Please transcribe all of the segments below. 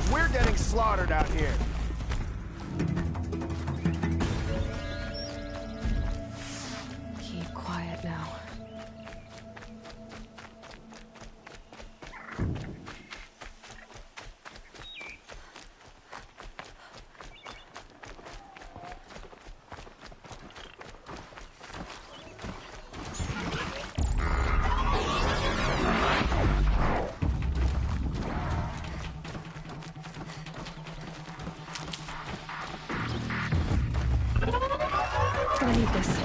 because we're getting slaughtered out here. Keep quiet now. Gonna need this.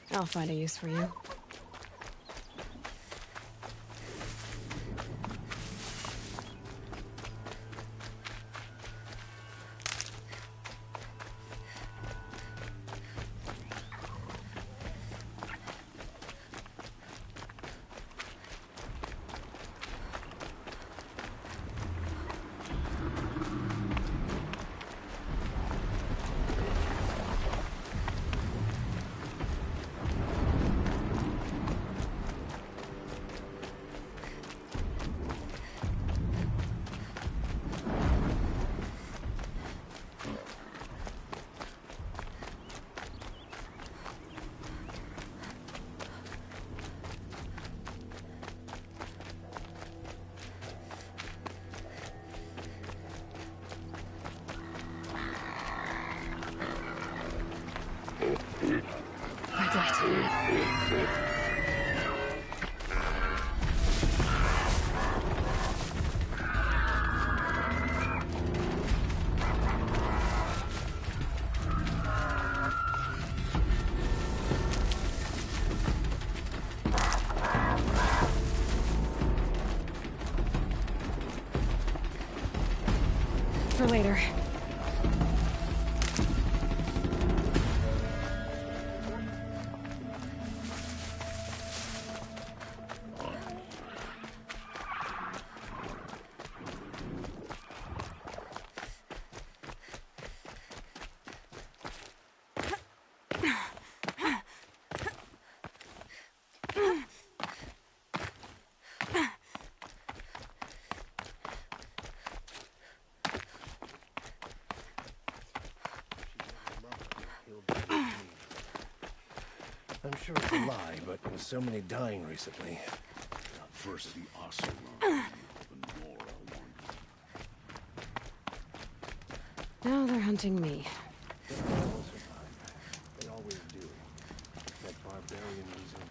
I'll find a use for you. Red light. For later. I'm sure it's a lie, but with so many dying recently. First the Oseram, then Nora won. Now they're hunting me. They will survive. They always do. That barbarian reason.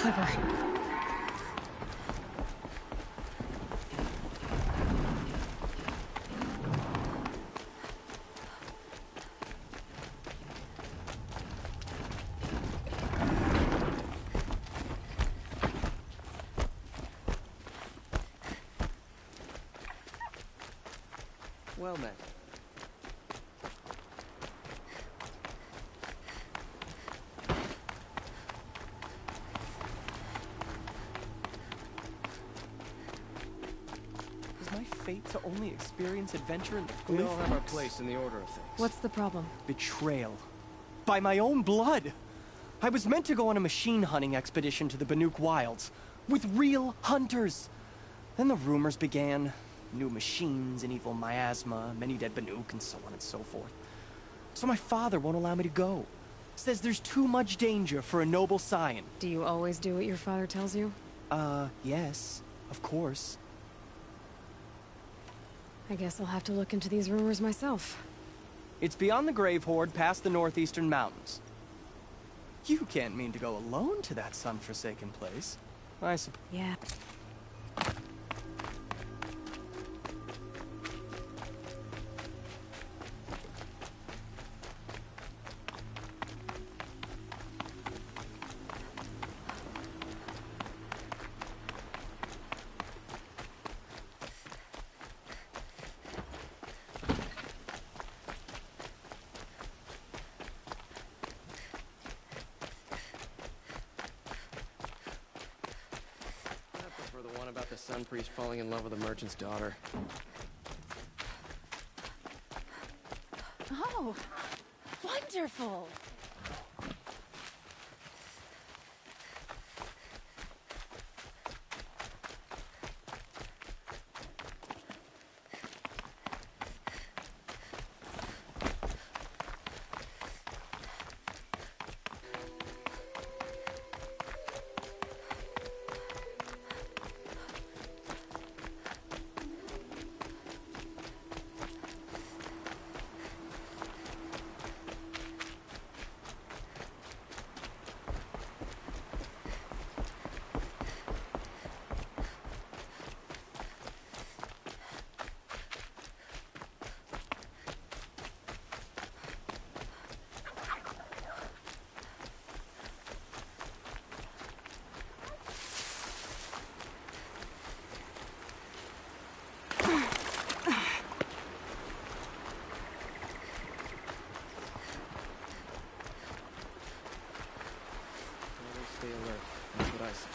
Clever. Well met. Is my fate to only experience adventure in the We all have our Glyph? place in the order of things. What's the problem? Betrayal. By my own blood! I was meant to go on a machine hunting expedition to the Banuk Wilds, with real hunters. Then the rumors began. New machines, an evil miasma, many dead Banuk, and so on and so forth. So my father won't allow me to go. Says there's too much danger for a noble scion. Do you always do what your father tells you? Yes, of course. I guess I'll have to look into these rumors myself. It's beyond the Grave Horde, past the northeastern mountains. You can't mean to go alone to that sun-forsaken place. I suppose. Yeah. I prefer the one about the sun priest falling in love with a merchant's daughter. Oh, wonderful! Always stay alert. That's what I say.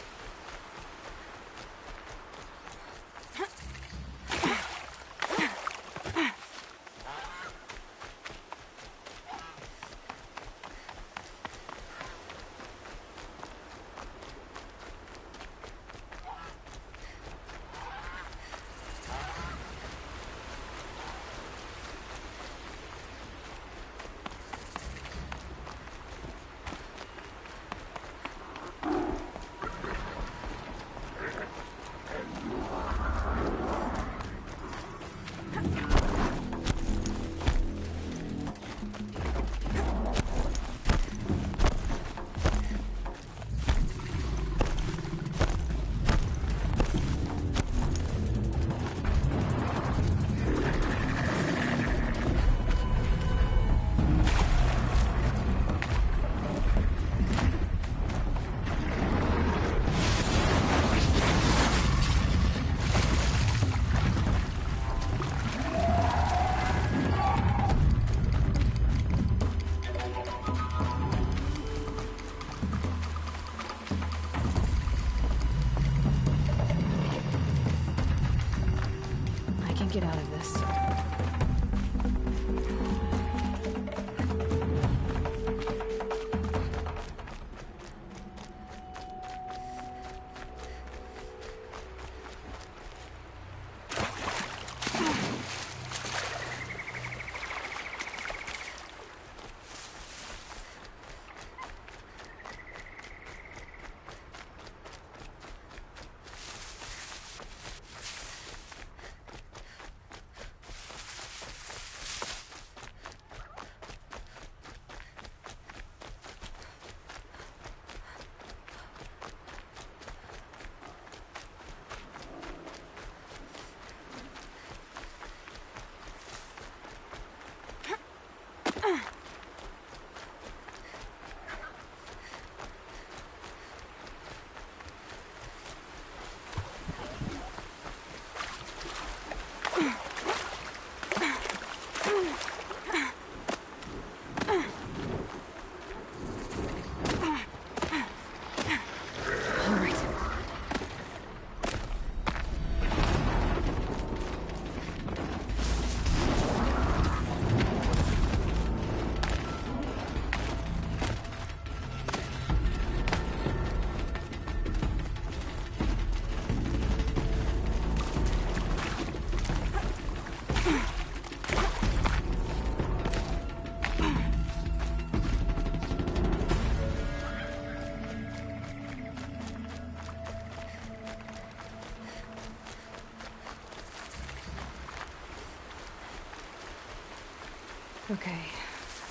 Okay,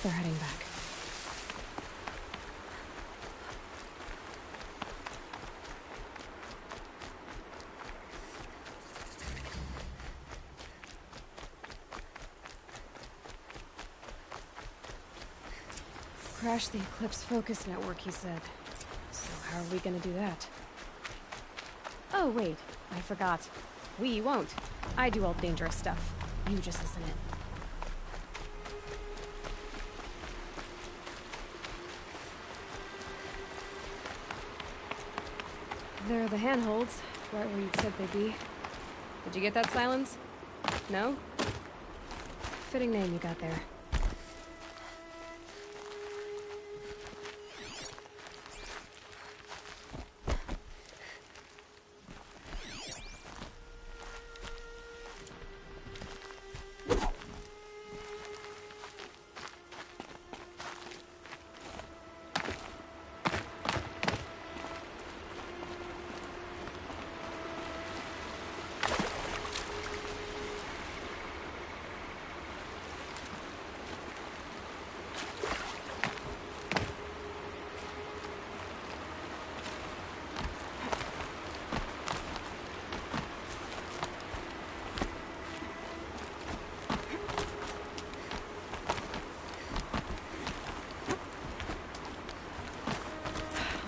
they're heading back. Crash the Eclipse Focus Network, he said. So how are we gonna do that? Oh, wait. I forgot. We won't. I do all the dangerous stuff. You just listen in. There are the handholds, right where you said they'd be. Did you get that, Silence? No? Fitting name you got there.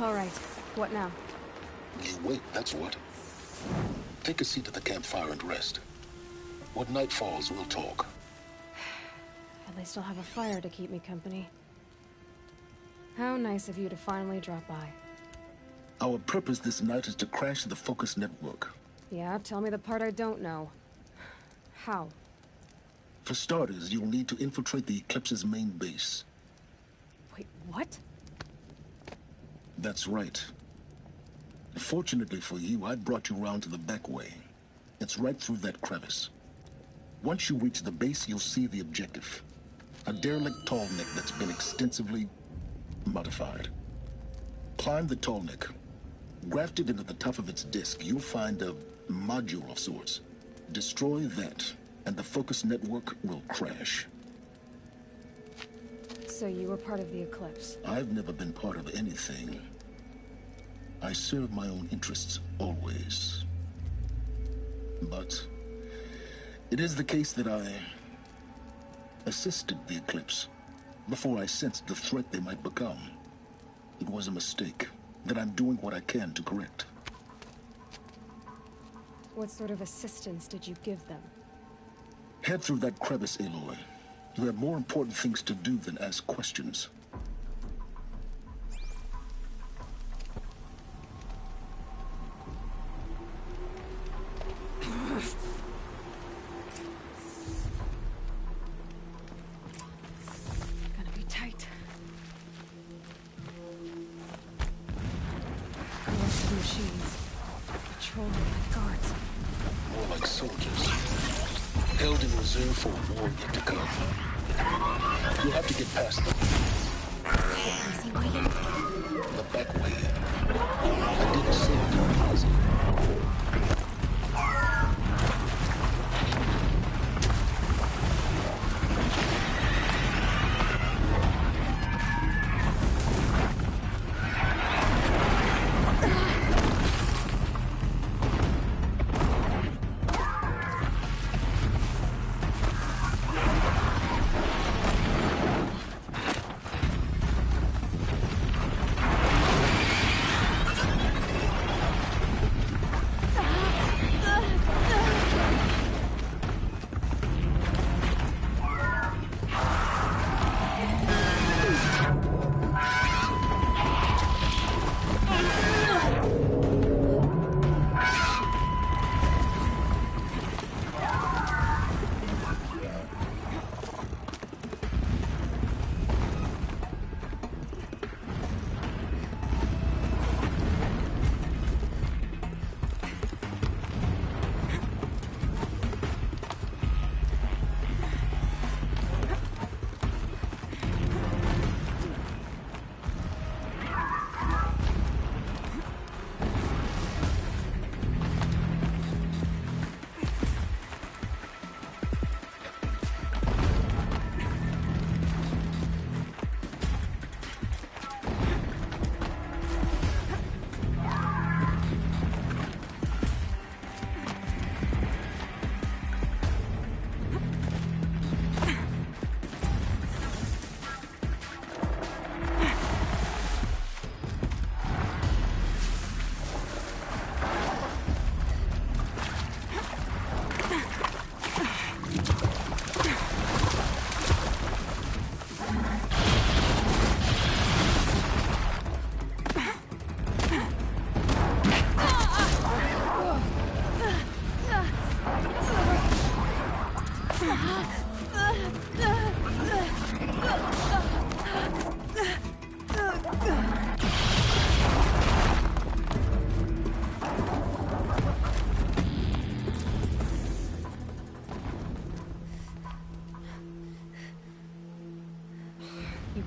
All right. What now? You wait, that's what. Take a seat at the campfire and rest. When night falls, we'll talk. At least I'll have a fire to keep me company. How nice of you to finally drop by. Our purpose this night is to crash the Focus Network. Yeah, tell me the part I don't know. How? For starters, you'll need to infiltrate the Eclipse's main base. Wait, what? That's right. Fortunately for you, I brought you round to the back way. It's right through that crevice. Once you reach the base, you'll see the objective. A derelict tall neck that's been extensively modified. Climb the tall neck. Grafted into the top of its disk, you'll find a module of sorts. Destroy that, and the Focus Network will crash. So you were part of the Eclipse. I've never been part of anything. I serve my own interests, always. But it is the case that I assisted the Eclipse before I sensed the threat they might become. It was a mistake that I'm doing what I can to correct. What sort of assistance did you give them? Head through that crevice, Aloy. You have more important things to do than ask questions. Gonna be tight. Corrupted machines. Patrolled by guards. More like soldiers. Held in reserve for a war yet to come. You'll have to get past them. Easy way in. The back way. I didn't say it would be easy.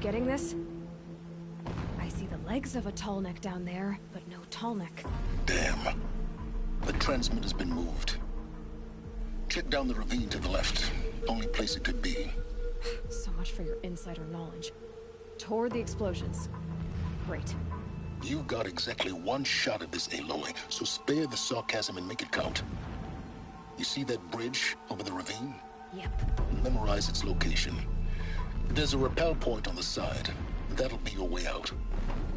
getting this? I see the legs of a tall neck down there, but no tall neck. Damn. The transmitter's been moved. Check down the ravine to the left. Only place it could be. So much for your insider knowledge. Toward the explosions. Great. You've got exactly one shot at this, Aloy, so spare the sarcasm and make it count. You see that bridge over the ravine? Yep. Memorize its location. There's a rappel point on the side. That'll be your way out.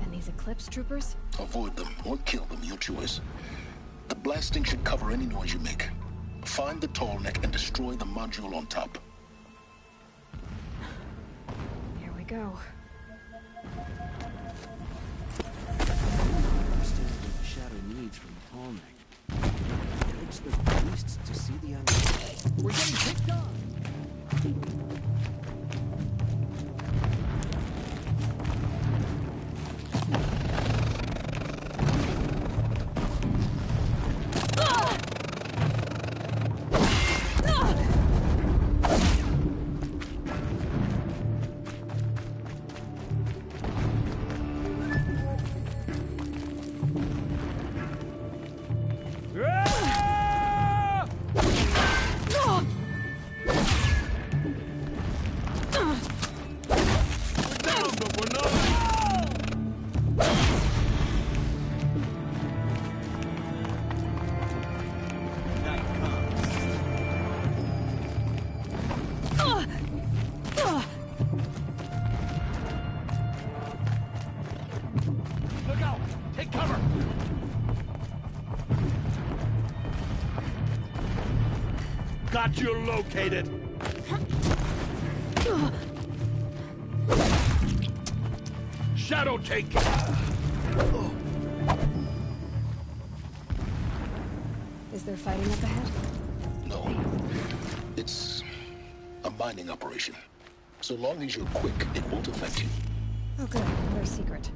And these Eclipse troopers? Avoid them or kill them, your choice. The blasting should cover any noise you make. Find the tall neck and destroy the module on top. Here we go. Understand what the shadow needs from the tall neck. It takes the beasts to see the unknown. We're getting picked on! Look out! Take cover! Got you located! Shadow take! Is there fighting up ahead? No. It's a mining operation. So long as you're quick, it won't affect you. Oh good, another secret.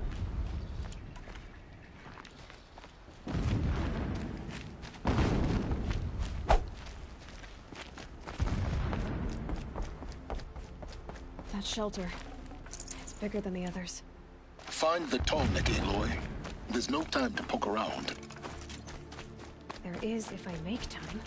That shelter. It's bigger than the others. Find the tall neck, Aloy. There's no time to poke around. There is if I make time.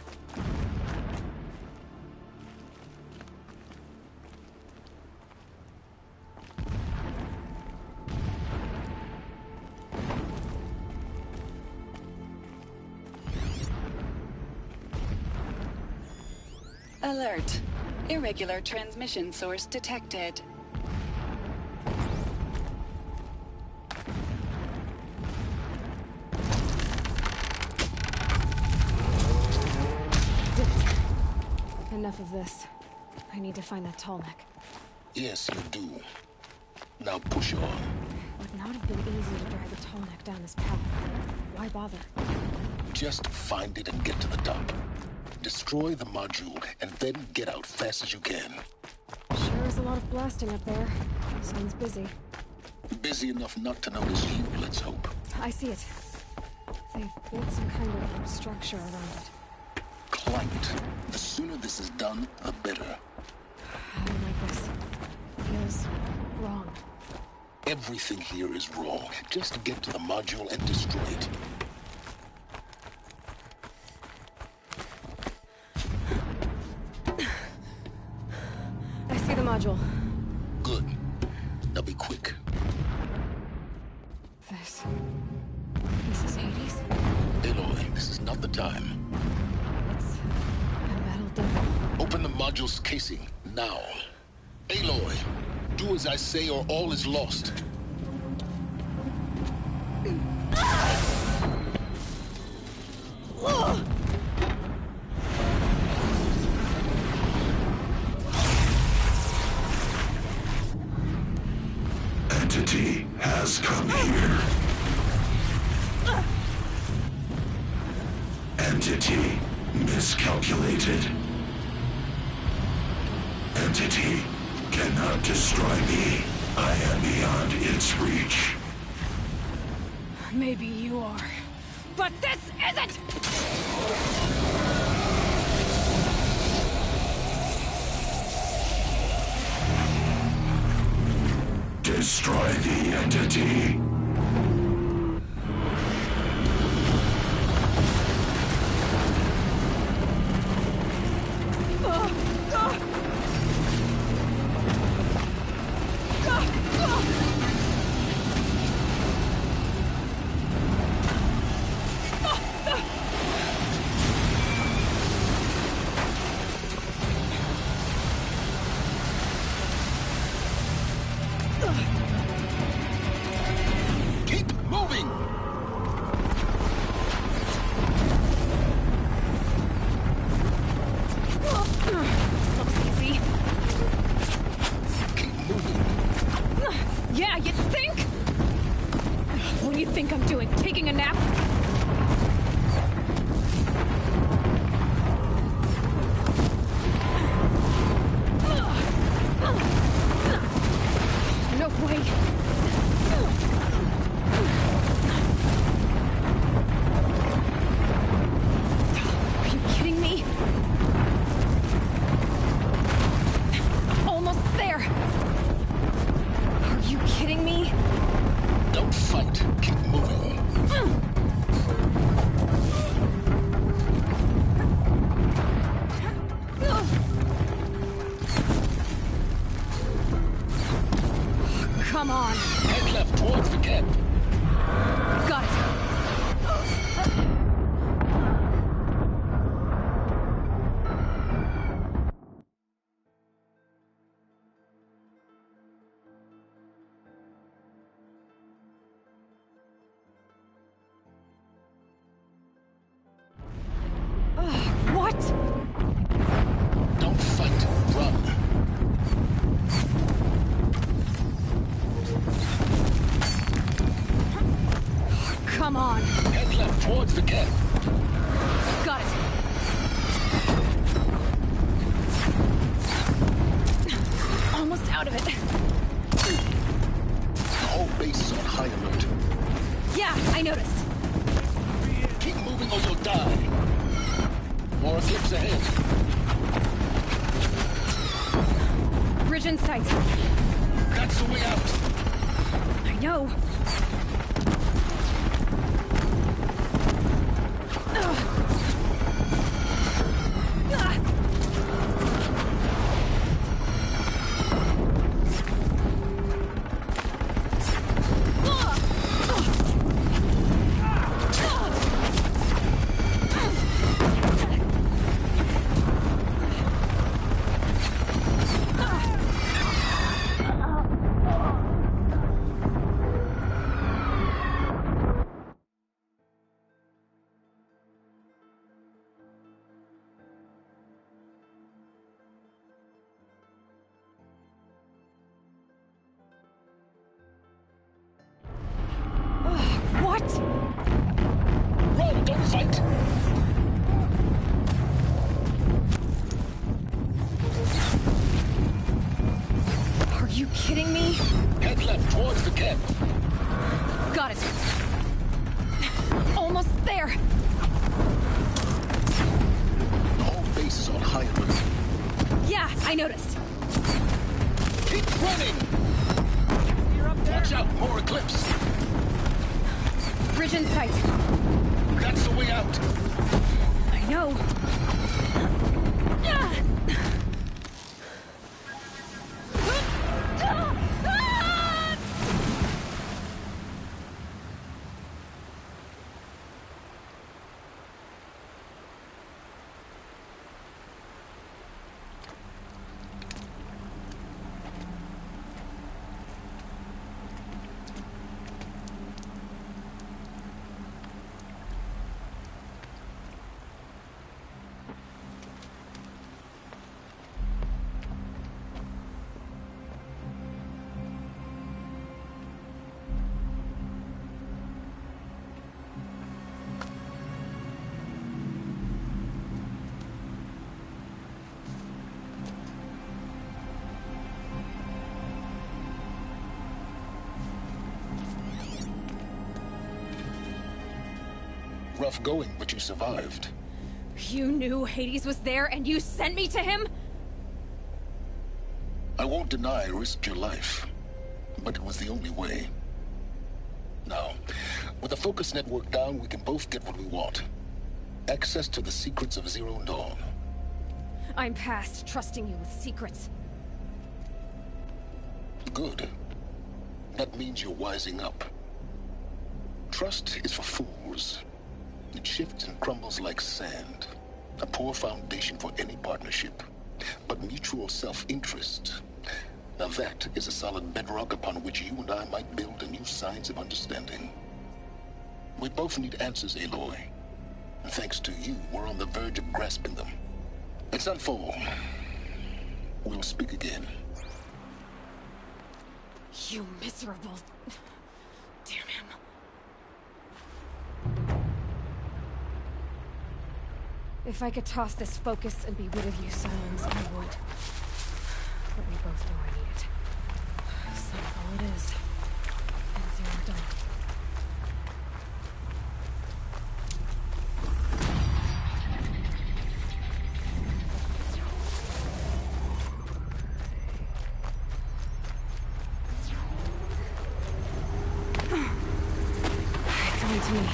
Alert. Irregular transmission source detected. Did it. Enough of this. I need to find that tall neck. Yes, you do. Now push on. Would not have been easy to drag the tall neck down this path. Why bother? Just find it and get to the top. Destroy the module, and then get out fast as you can. Sure is a lot of blasting up there. Sounds busy. Busy enough not to notice you, let's hope. I see it. They've built some kind of structure around it. Climb it. The sooner this is done, the better. I don't like this. Feels wrong. Everything here is wrong. Just get to the module and destroy it. I see the module. Good. Now be quick. This is Hades? Aloy, this is not the time. It's a metal devil. Open the module's casing, now. Aloy, do as I say or all is lost. Entity has come here. Entity miscalculated. Entity cannot destroy me. I am beyond its reach. Maybe you are. But this isn't! destroy the entity. Keep moving! Looks easy. Keep moving. Yeah, you think? What do you think I'm doing? Taking a nap? No way. Are you kidding me? Almost there. Are you kidding me? Don't fight. Keep moving. Come on. Head left towards the camp. Got it. What? Don't fight. Run. Come on. Head left towards the camp. Got it. Almost out of it. The whole base is on high alert. Yeah, I noticed. Keep moving or you'll die. More eclipse ahead. Bridge in sight. That's the way out. I know. What? Run, don't fight. Are you kidding me? Head left towards the camp. Got it. Almost there. The whole base is on high alert. Yeah, I noticed. Keep running! Watch out, more eclipse. Bridge in sight. That's the way out. I know. Rough going, but you survived. You knew Hades was there and you sent me to him? I won't deny I risked your life. but it was the only way. Now, with the focus network down, we can both get what we want. Access to the secrets of Zero Dawn. I'm past trusting you with secrets. Good. That means you're wising up. Trust is for fools. It shifts and crumbles like sand. A poor foundation for any partnership. But mutual self-interest, now that is a solid bedrock upon which you and I might build a new science of understanding. We both need answers, Aloy. And thanks to you, we're on the verge of grasping them. Let's unfold. We'll speak again. You miserable... Damn him. If I could toss this focus and be rid of you, Silence, I would. But we both know I need it. Sunfall it is. And Zero Dawn. It's only to me.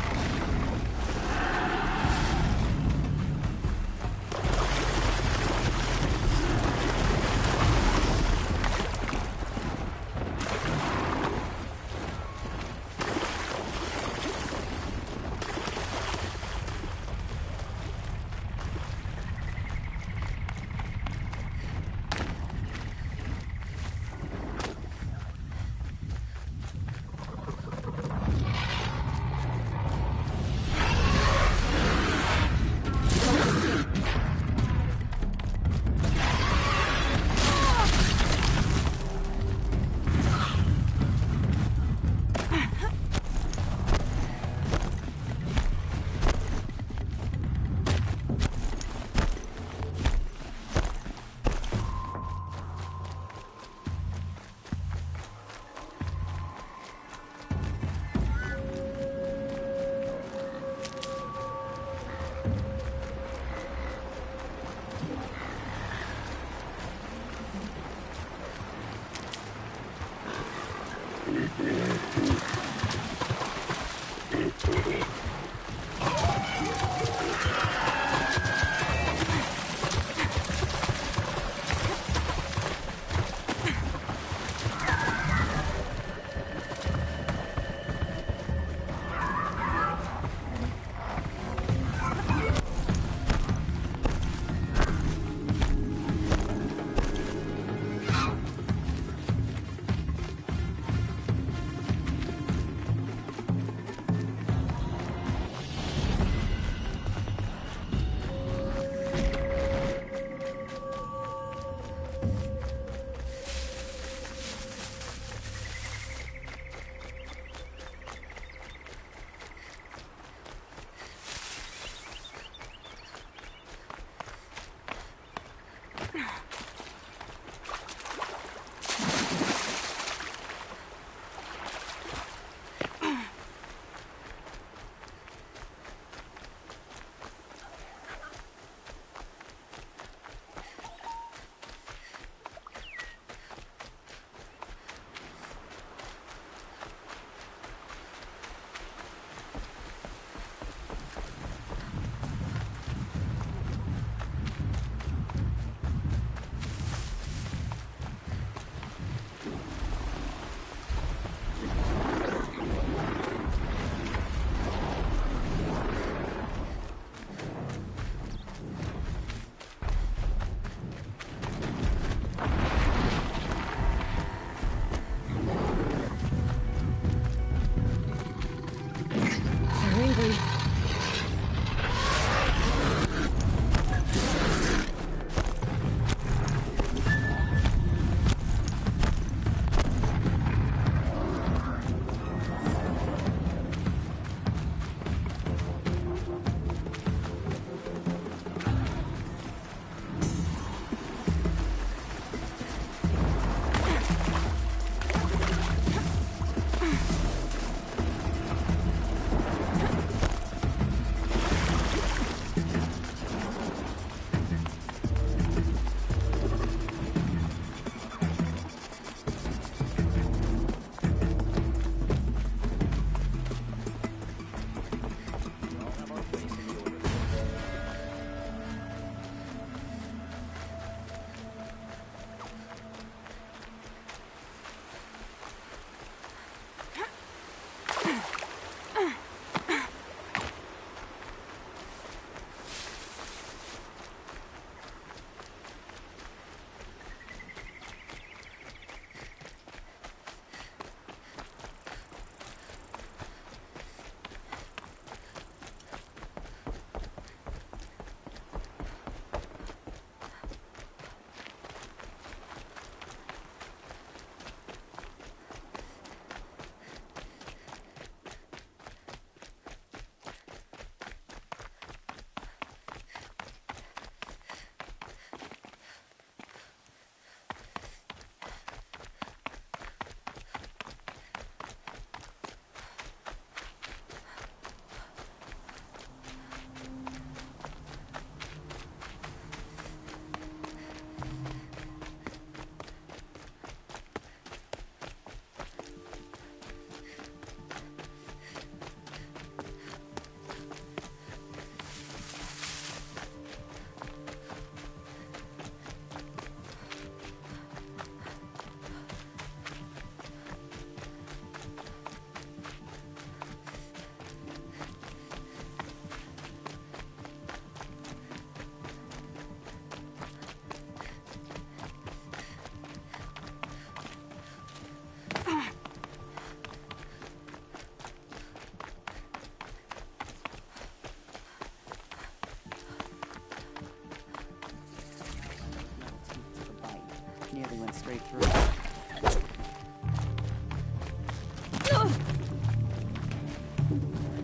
straight through.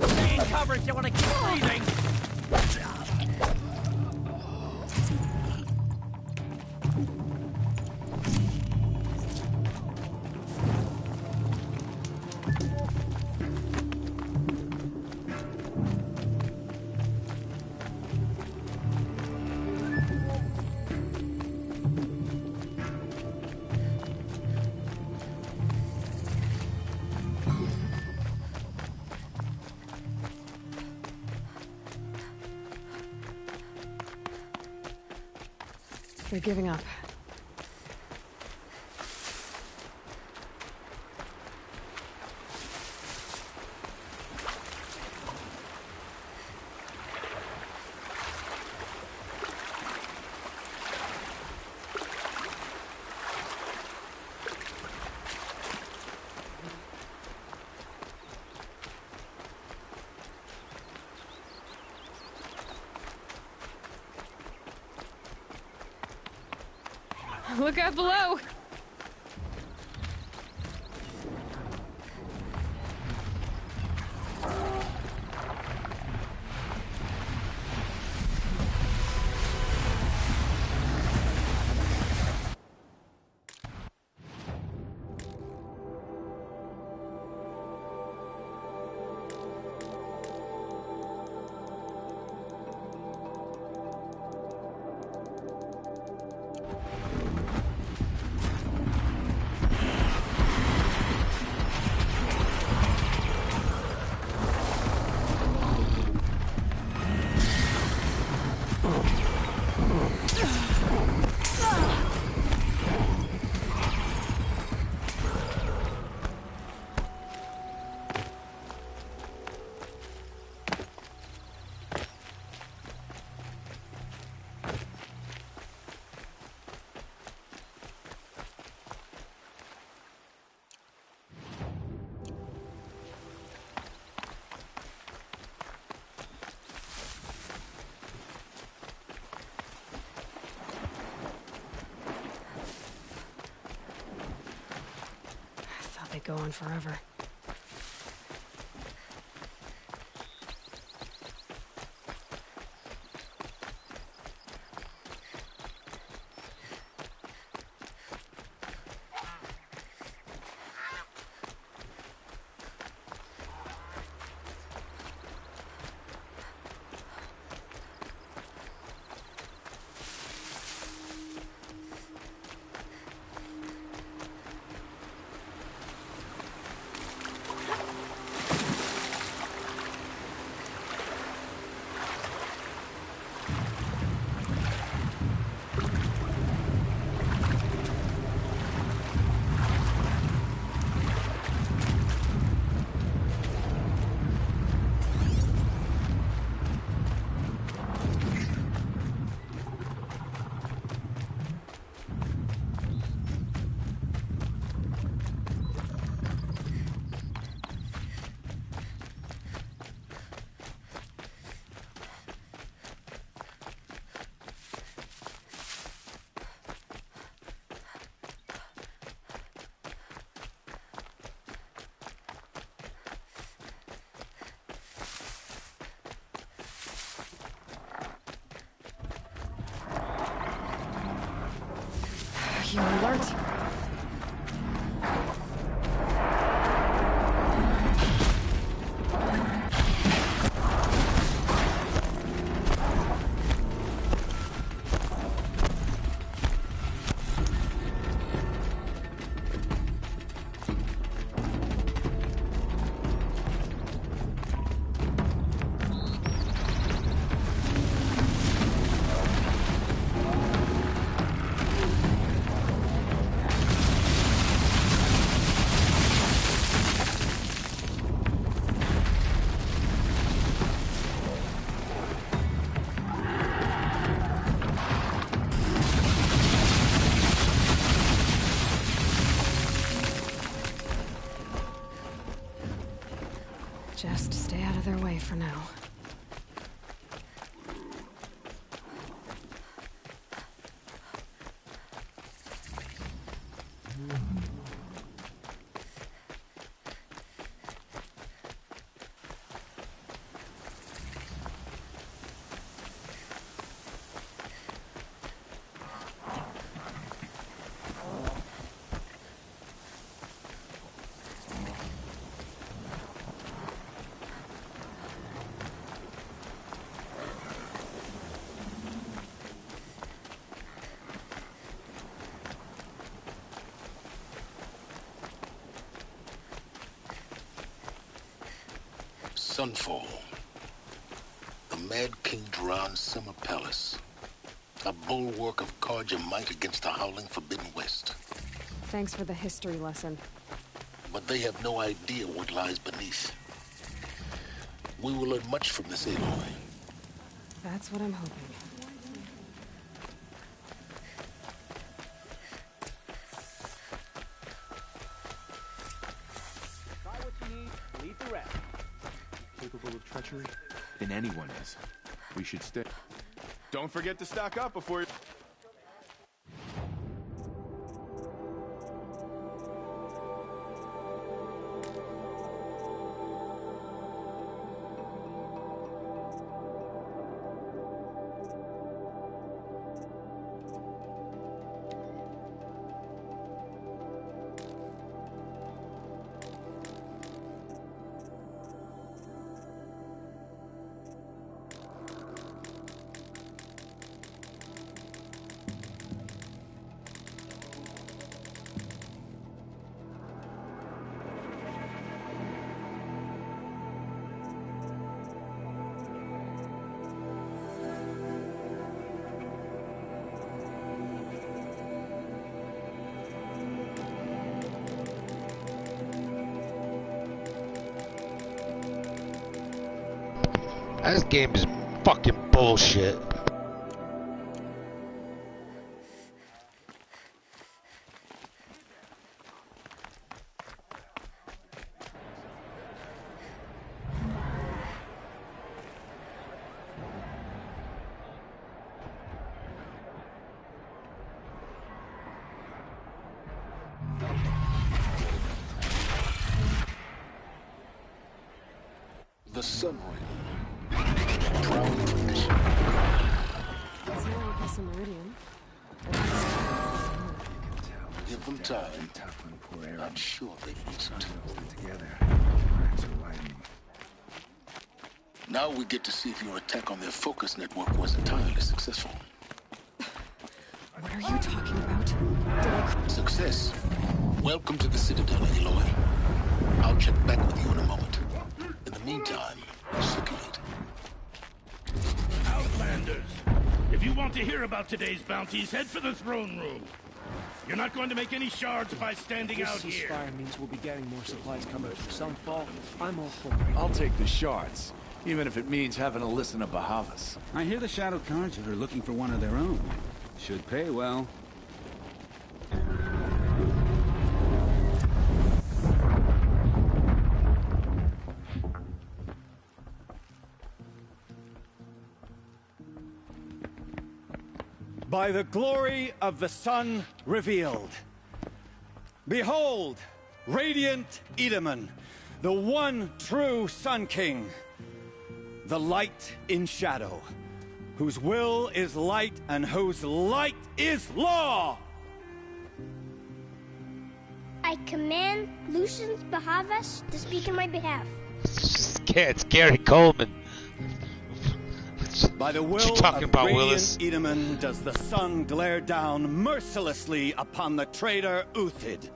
Stay in cover if you want to keep breathing. They're giving up. Look out below! They go on forever. You alert? Just stay out of their way for now. Sunfall. The Mad King Duran's summer palace. A bulwark of Carja might against the howling Forbidden West. Thanks for the history lesson. But they have no idea what lies beneath. We will learn much from this, Aloy. That's what I'm hoping. Try what you need, leave the rest. Capable of treachery? Then anyone is. We should stay. Don't forget to stock up before you... This game is fucking bullshit. The Sun Ring. Proud tradition. It's not like this in Meridian. Give them time. I'm sure they reach it. Together. Now we get to see if your attack on their focus network was entirely successful. What are you talking about? Success. Welcome to the Citadel, Aloy. I'll check back with you in a moment. In the meantime, circulate. Outlanders! If you want to hear about today's bounties, head for the throne room. You're not going to make any shards by standing out here. This ceasefire means we'll be getting more supplies coming from Sunfall. I'm all for it. I'll take the shards, even if it means having to listen to Bahavas. I hear the Shadow Cards are looking for one of their own. Should pay well. By the glory of the sun revealed. Behold, radiant Edaman, the one true Sun King. The light in shadow, whose will is light and whose light is law! I command Lucius Bahavas to speak in my behalf. It's Gary Coleman. By the will of radiant Edaman does the sun glare down mercilessly upon the traitor Uthid.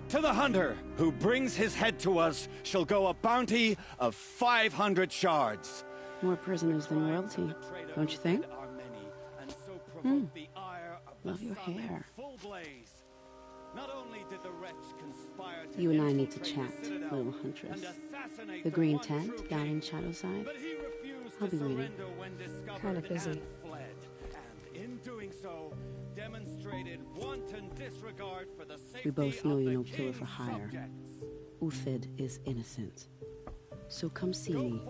To the hunter who brings his head to us shall go a bounty of 500 shards. More prisoners than royalty, don't you think? Love your hair. You and I need to chat, little huntress. The green tent down in Shadowside. I'll be waiting. Kind of busy. We both know you're no killer for hire. Uthid is innocent. So come see me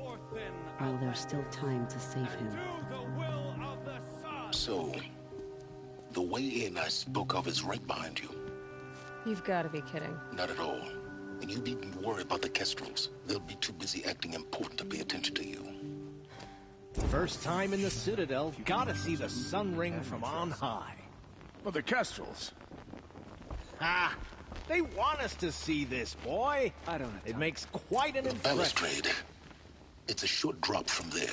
while there's still time to save him. So, the way in I spoke of is right behind you. You've got to be kidding. Not at all. And you needn't worry about the Kestrels. They'll be too busy acting important to pay attention to you. First time in the Citadel, gotta see the Sun Ring from on high. But the Kestrels. Ah, they want us to see this, boy. I don't know. It makes quite an The impression. balustrade. It's a short drop from there.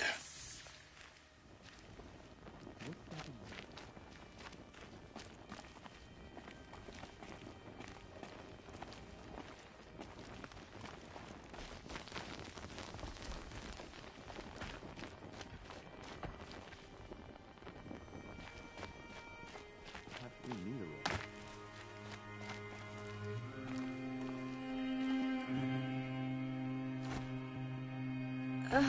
First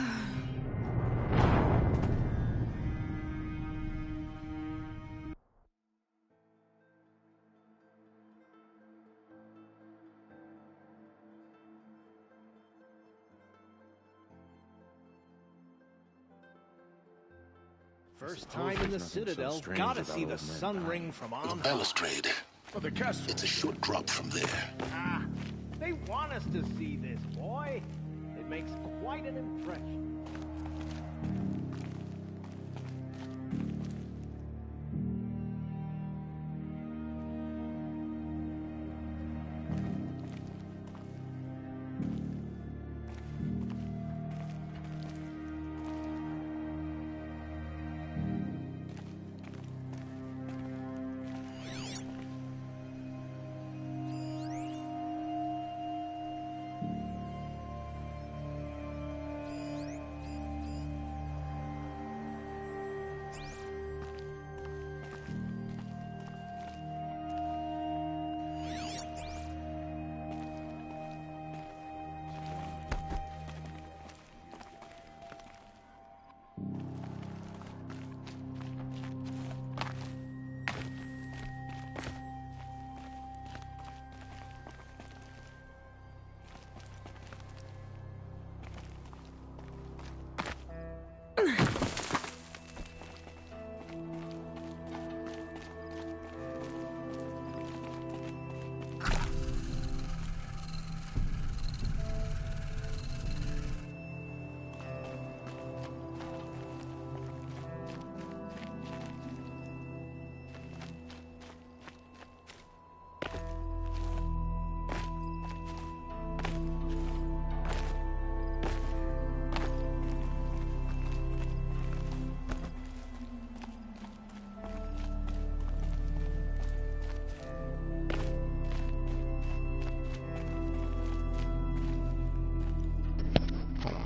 time in the Citadel, gotta see the sun ring from on The high. balustrade. For the castle. It's a short drop from there. Ah, they want us to see this, boy. It makes quite an impression.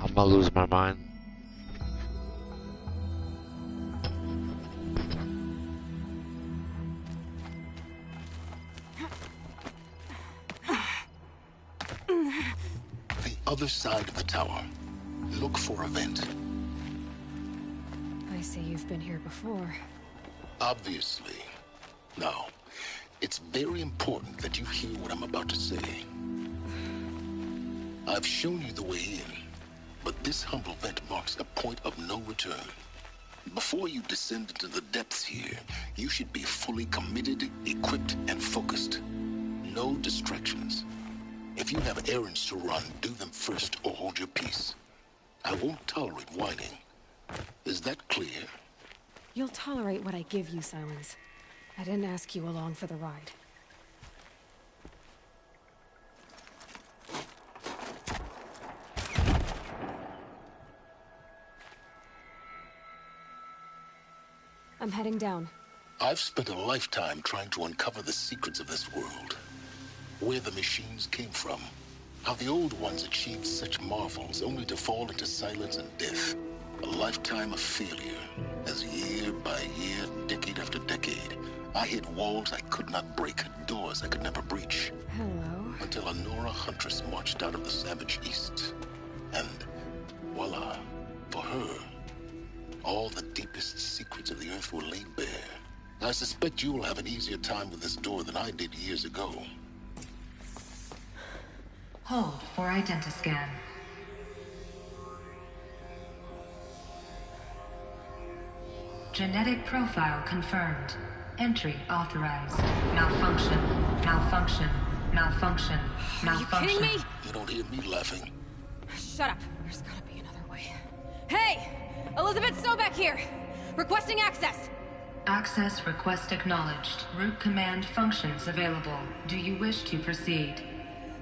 I'm gonna lose my mind. The other side of the tower. Look for a vent. I see you've been here before. Obviously. Now, it's very important that you hear what I'm about to say. I've shown you the way in, but this humble vent marks a point of no return. Before you descend into the depths here, you should be fully committed, equipped, and focused. No distractions. If you have errands to run, do them first or hold your peace. I won't tolerate whining. Is that clear? You'll tolerate what I give you, Silence. I didn't ask you along for the ride. I'm heading down. I've spent a lifetime trying to uncover the secrets of this world. Where the machines came from. How the old ones achieved such marvels only to fall into silence and death. A lifetime of failure, as year by year, decade after decade, I hit walls I could not break, doors I could never breach. Hello. Until a Nora huntress marched out of the savage east. And voila, for her, all the deepest secrets of the earth were laid bare. I suspect you will have an easier time with this door than I did years ago. Hold for identiscan. Genetic profile confirmed. Entry authorized. Malfunction. Malfunction. Malfunction. Malfunction. Are you kidding me? You don't hear me laughing. Shut up. There's gotta be another way. Hey! Elizabeth Sobek here! Requesting access! Access request acknowledged. Root command functions available. Do you wish to proceed?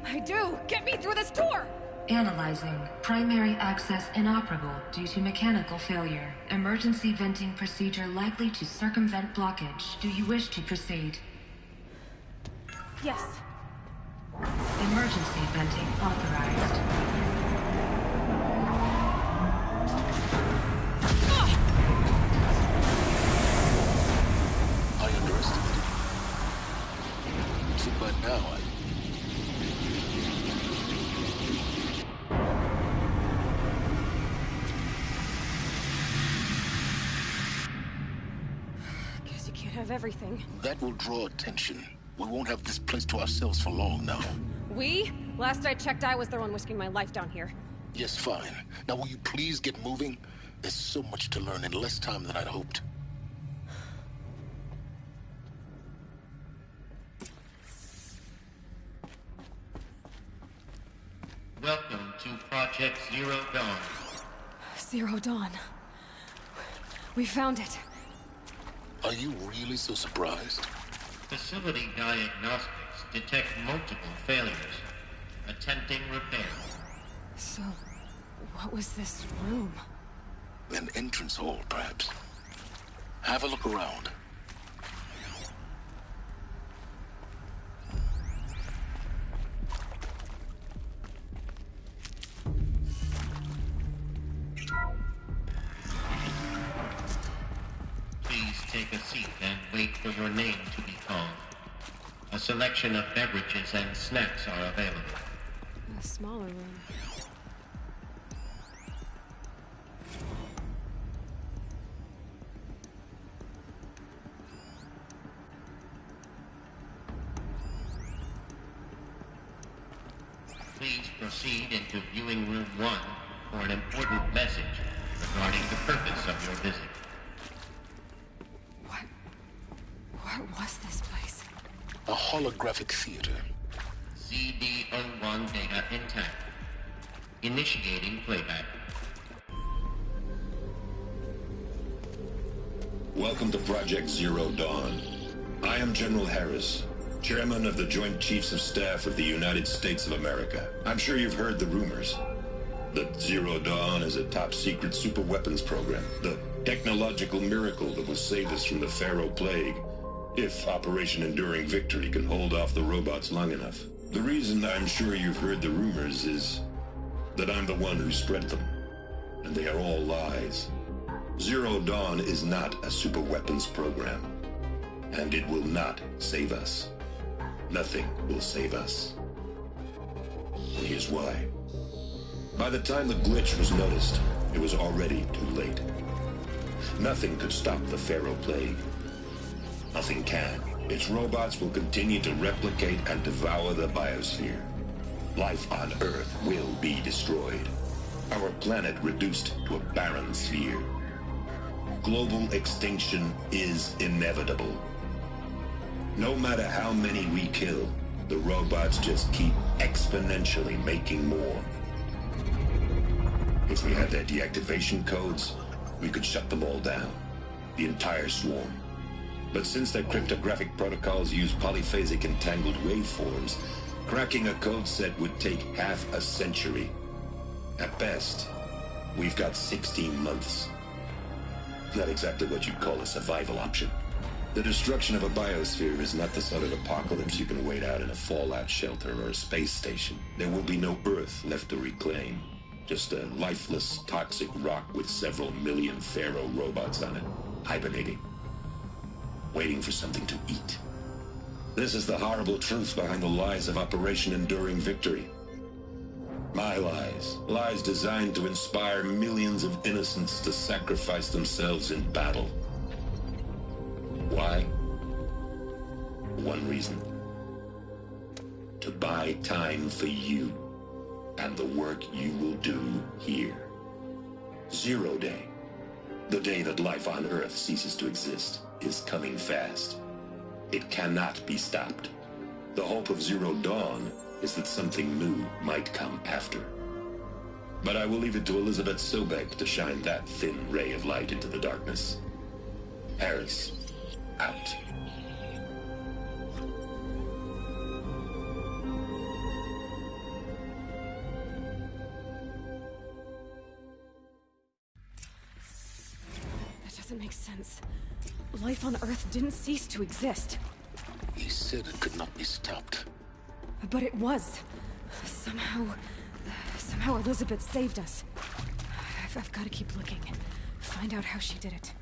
I do! Get me through this door! Analyzing. Primary access inoperable due to mechanical failure. Emergency venting procedure likely to circumvent blockage. Do you wish to proceed? Yes. Emergency venting authorized. I underestimated you. So by now, have everything. That will draw attention. We won't have this place to ourselves for long now. We? Last I checked, I was the one risking my life down here. Yes, fine. Now will you please get moving? There's so much to learn in less time than I'd hoped. Welcome to Project Zero Dawn. Zero Dawn. We found it. Are you really so surprised? Facility diagnostics detect multiple failures. Attempting repair. So, what was this room? An entrance hall, perhaps. Have a look around. Please take a seat and wait for your name to be called. A selection of beverages and snacks are available. A smaller room. Please proceed into viewing room 1 for an important message regarding the purpose of your visit. What was this place? A holographic theater. CD01 data intact. Initiating playback. Welcome to Project Zero Dawn. I am General Harris, Chairman of the Joint Chiefs of Staff of the United States of America. I'm sure you've heard the rumors that Zero Dawn is a top-secret super-weapons program, the technological miracle that will save us from the Pharaoh Plague, if Operation Enduring Victory can hold off the robots long enough. The reason I'm sure you've heard the rumors is that I'm the one who spread them, and they are all lies. Zero Dawn is not a super-weapons program, and it will not save us. Nothing will save us. And here's why. By the time the glitch was noticed, it was already too late. Nothing could stop the Pharaoh Plague. Nothing can. Its robots will continue to replicate and devour the biosphere. Life on Earth will be destroyed. Our planet reduced to a barren sphere. Global extinction is inevitable. No matter how many we kill, the robots just keep exponentially making more. If we had their deactivation codes, we could shut them all down. The entire swarm. But since their cryptographic protocols use polyphasic entangled waveforms, cracking a code set would take half a century. At best, we've got 16 months. Not exactly what you'd call a survival option. The destruction of a biosphere is not the sort of apocalypse you can wait out in a fallout shelter or a space station. There will be no Earth left to reclaim. Just a lifeless, toxic rock with several million Pharaoh robots on it, hibernating. Waiting for something to eat. This is the horrible truth behind the lies of Operation Enduring Victory. My lies. Lies designed to inspire millions of innocents to sacrifice themselves in battle. Why? One reason. To buy time for you and the work you will do here. Zero Day. The day that life on Earth ceases to exist is coming fast. It cannot be stopped. The hope of Zero Dawn is that something new might come after. But I will leave it to Elizabeth Sobek to shine that thin ray of light into the darkness. Harris, out. That doesn't make sense. Life on Earth didn't cease to exist. He said it could not be stopped. But it was. Somehow Elizabeth saved us. I've got to keep looking. Find out how she did it.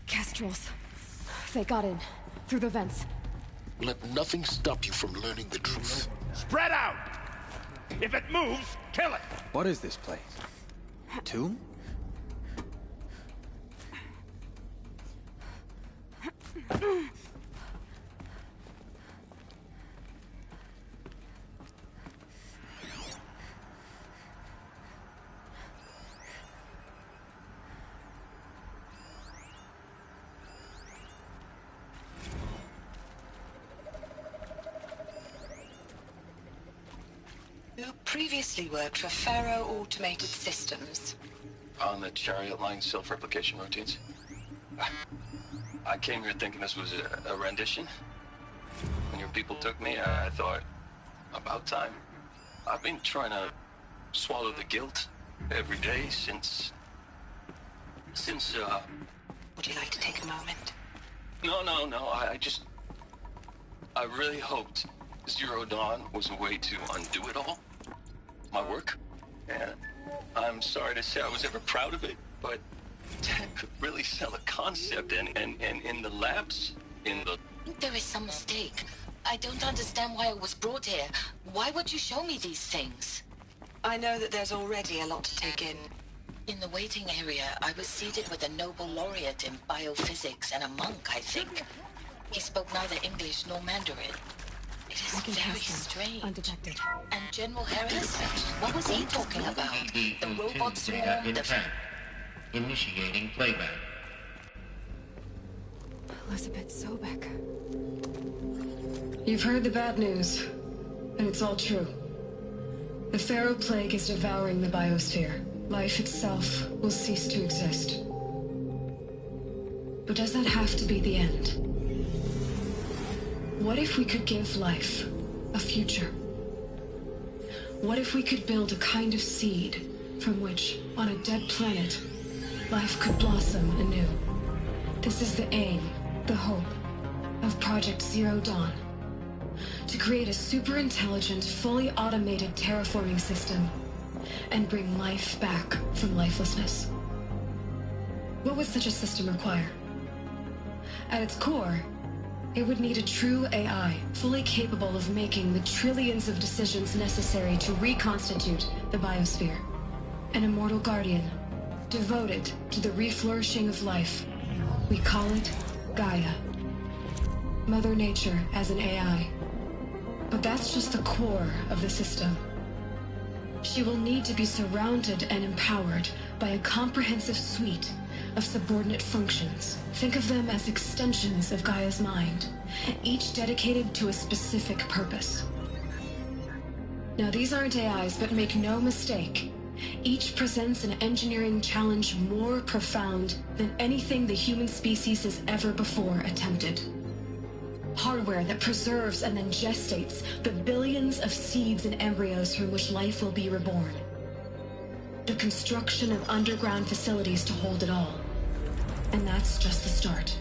Kestrels. They got in. Through the vents. Let nothing stop you from learning the truth. Spread out! If it moves, kill it! What is this place? A tomb? You previously worked for Faro Automated Systems. On the Chariot Line self-replication routines? I came here thinking this was a rendition. When your people took me, I thought, about time. I've been trying to swallow the guilt every day since... Would you like to take a moment? No, I really hoped Zero Dawn was a way to undo it all. My work. And I'm sorry to say I was ever proud of it, but Tech could really sell a concept, and in the labs, There is some mistake. I don't understand why I was brought here. Why would you show me these things? I know that there's already a lot to take in. In the waiting area, I was seated with a Nobel laureate in biophysics and a monk, I think. He spoke neither English nor Mandarin. It is very strange. Undetected. And General Harris? What was he talking about? The robot swarm, Initiating playback. Elizabeth Sobek. You've heard the bad news, and it's all true. The Pharaoh Plague is devouring the biosphere. Life itself will cease to exist. But does that have to be the end? What if we could give life a future? What if we could build a kind of seed from which, on a dead planet, life could blossom anew? This is the aim, the hope, of Project Zero Dawn. To create a super-intelligent, fully automated terraforming system and bring life back from lifelessness. What would such a system require? At its core, it would need a true AI, fully capable of making the trillions of decisions necessary to reconstitute the biosphere. An immortal guardian, devoted to the reflourishing of life. We call it Gaia. Mother Nature as an AI. But that's just the core of the system. She will need to be surrounded and empowered by a comprehensive suite of subordinate functions. Think of them as extensions of Gaia's mind, each dedicated to a specific purpose. Now, these aren't AIs, but make no mistake, each presents an engineering challenge more profound than anything the human species has ever before attempted. Hardware that preserves and then gestates the billions of seeds and embryos from which life will be reborn. The construction of underground facilities to hold it all. And that's just the start.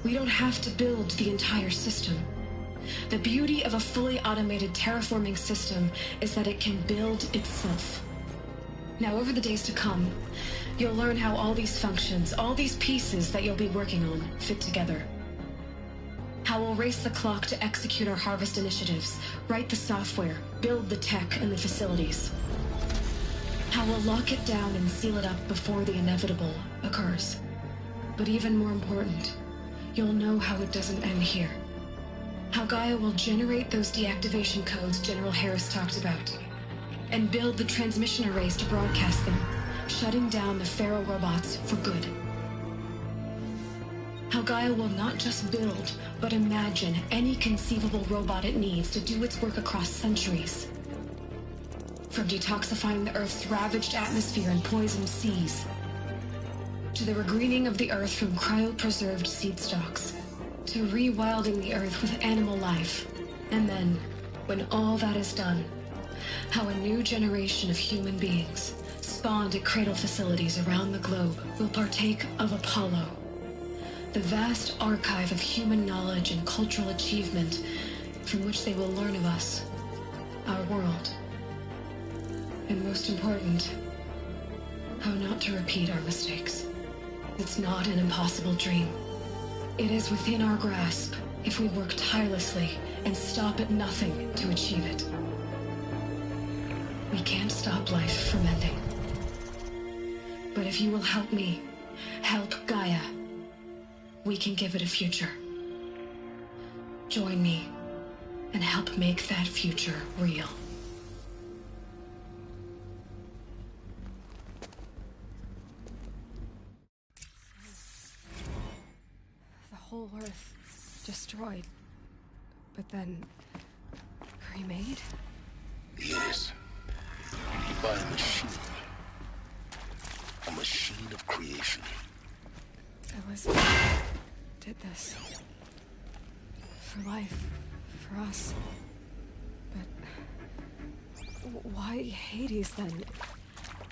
We don't have to build the entire system. The beauty of a fully automated terraforming system is that it can build itself. Now, over the days to come, you'll learn how all these functions, all these pieces that you'll be working on, fit together. How we'll race the clock to execute our harvest initiatives, write the software, build the tech and the facilities. How we'll lock it down and seal it up before the inevitable occurs. But even more important, you'll know how it doesn't end here. How Gaia will generate those deactivation codes General Harris talked about, and build the transmission arrays to broadcast them, shutting down the Pharaoh robots for good. How Gaia will not just build, but imagine any conceivable robot it needs to do its work across centuries. From detoxifying the Earth's ravaged atmosphere and poisoned seas, to the regreening of the Earth from cryopreserved seed stalks, to rewilding the Earth with animal life. And then, when all that is done, how a new generation of human beings, spawned at cradle facilities around the globe, will partake of Apollo, the vast archive of human knowledge and cultural achievement from which they will learn of us, our world. And most important, how not to repeat our mistakes. It's not an impossible dream. It is within our grasp if we work tirelessly and stop at nothing to achieve it. We can't stop life from ending. But if you will help me, help Gaia, we can give it a future. Join me and help make that future real. The whole Earth destroyed, but then cremated? Yes. By a machine. A machine of creation. Elizabeth did this. For life. For us. But why Hades then?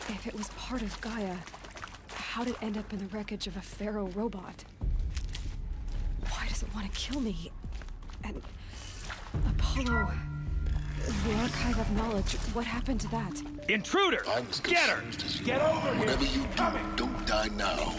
If it was part of Gaia, how'd it end up in the wreckage of a Pharaoh robot? Why does it want to kill me? And Apollo, the Archive of Knowledge, what happened to that? Intruder! Get her! Get over here! Whatever you do, don't die now.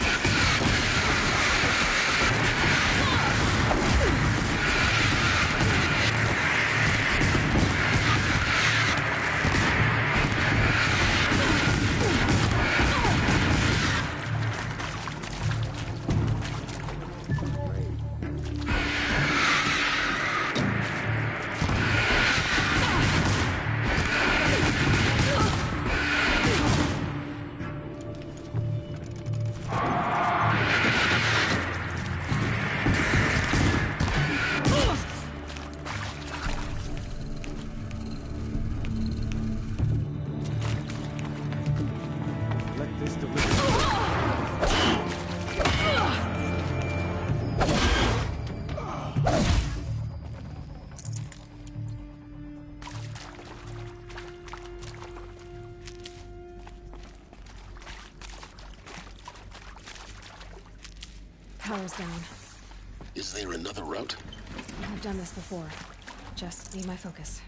Power's down. Is there another route? I've done this before. Just need my focus.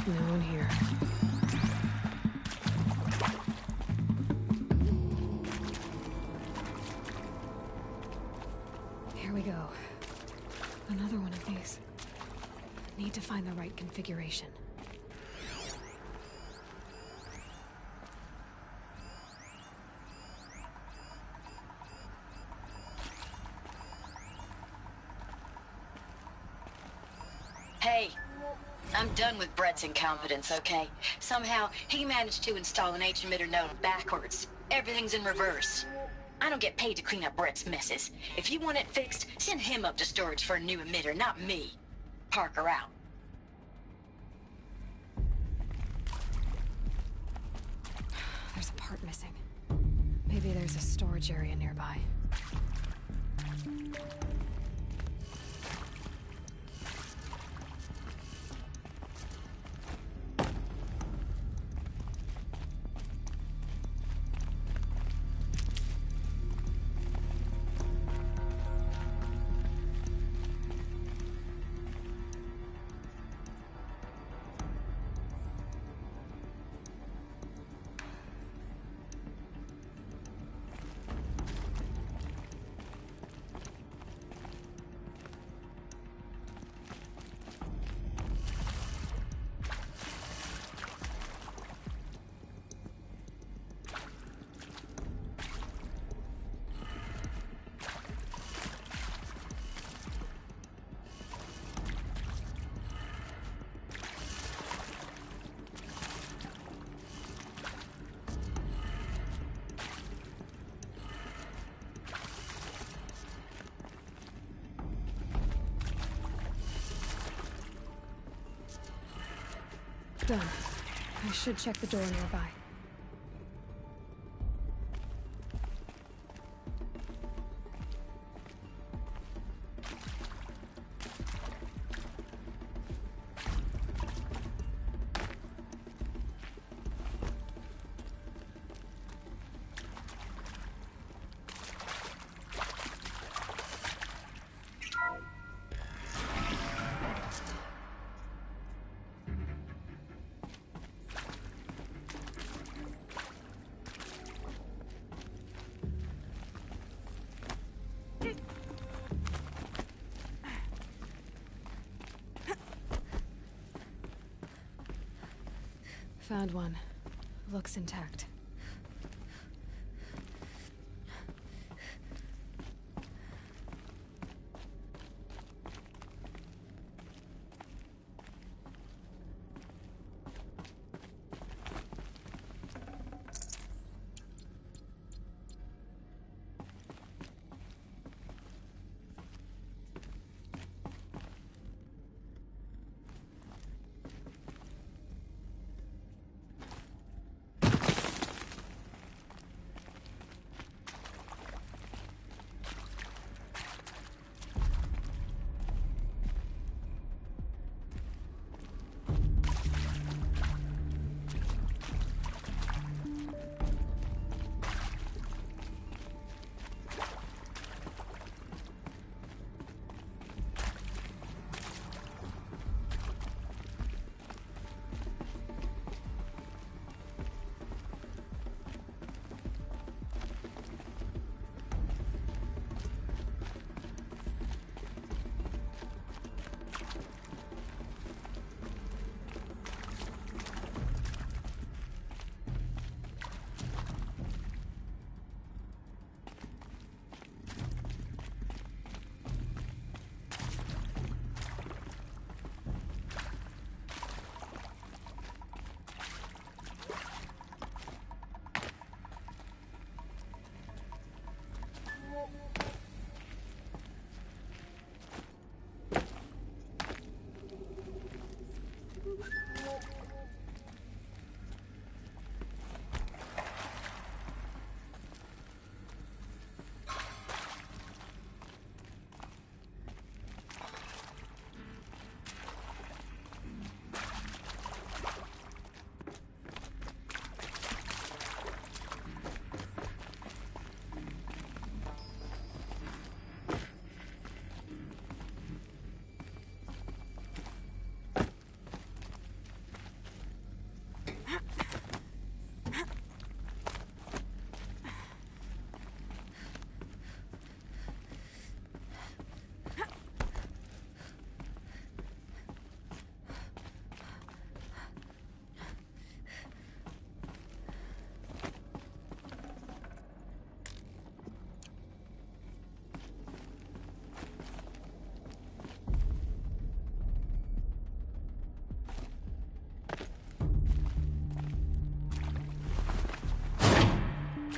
No one here. Here we go. Another one of these. Need to find the right configuration. Hey. I'm done with Brett's incompetence, okay? Somehow, he managed to install an H-emitter node backwards. Everything's in reverse. I don't get paid to clean up Brett's messes. If you want it fixed, send him up to storage for a new emitter, not me. Parker out. There's a part missing. Maybe there's a storage area nearby. Done. I should check the door nearby. Found one. Looks intact.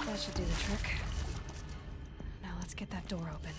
That should do the trick. Now let's get that door open.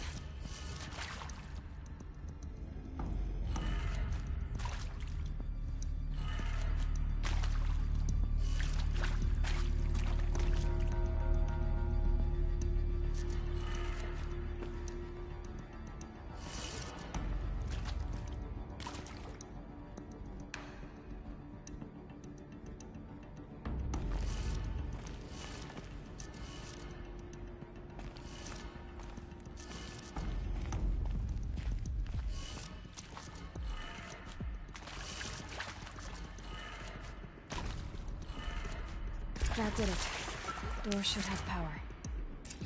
That did it. Door should have power.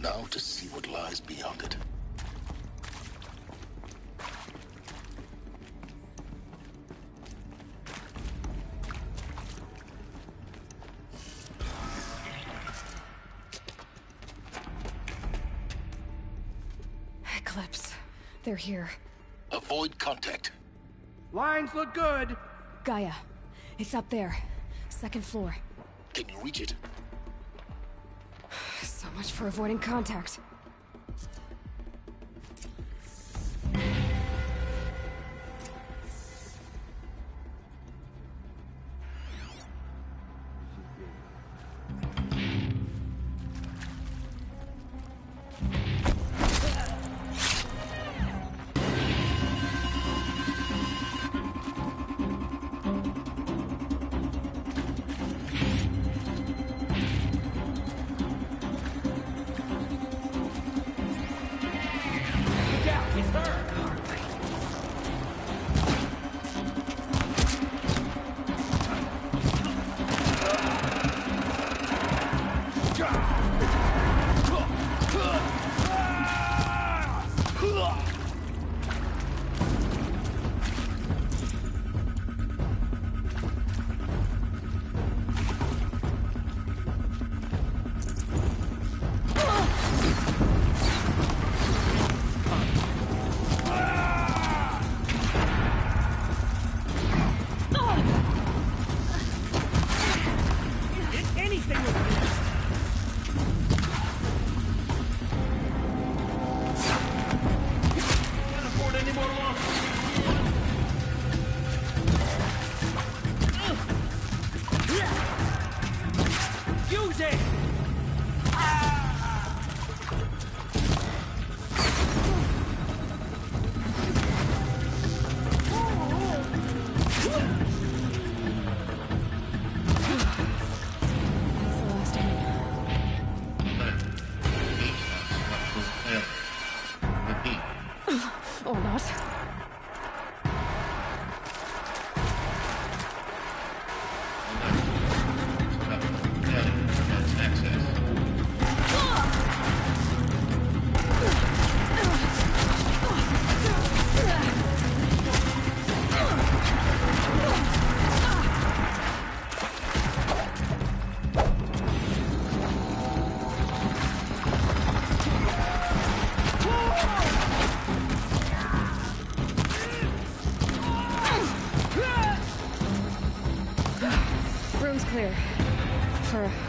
Now to see what lies beyond it. Eclipse. They're here. Avoid contact. Lines look good. Gaia. It's up there. Second floor. Can you reach it? So much for avoiding contact.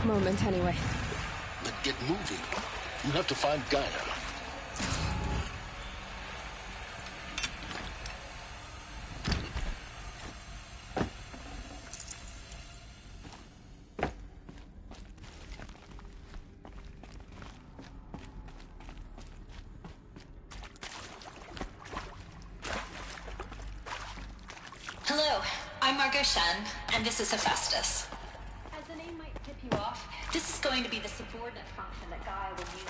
a moment, anyway. Then get moving. You have to find Gaia. Hello, I'm Margot Shen, and this is Hephaestus. As the name might tip you off, this is going to be the subordinate function that Gaia will use.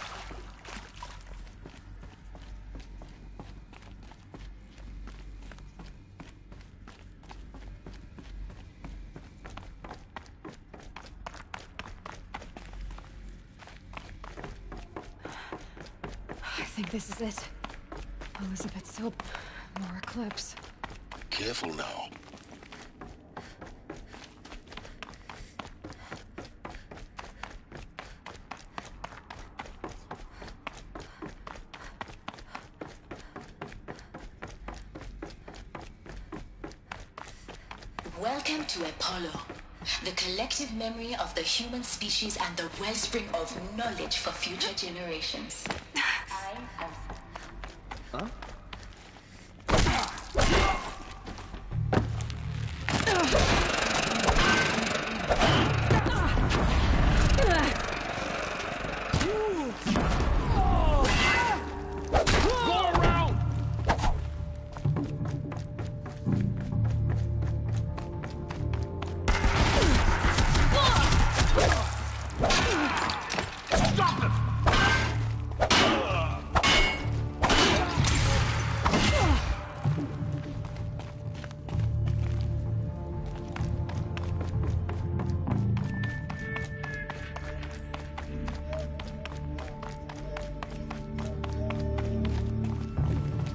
I think this is it. Elizabeth Silp, more Eclipse. Careful now. Welcome to Apollo, the collective memory of the human species and the wellspring of knowledge for future generations. I am... Huh?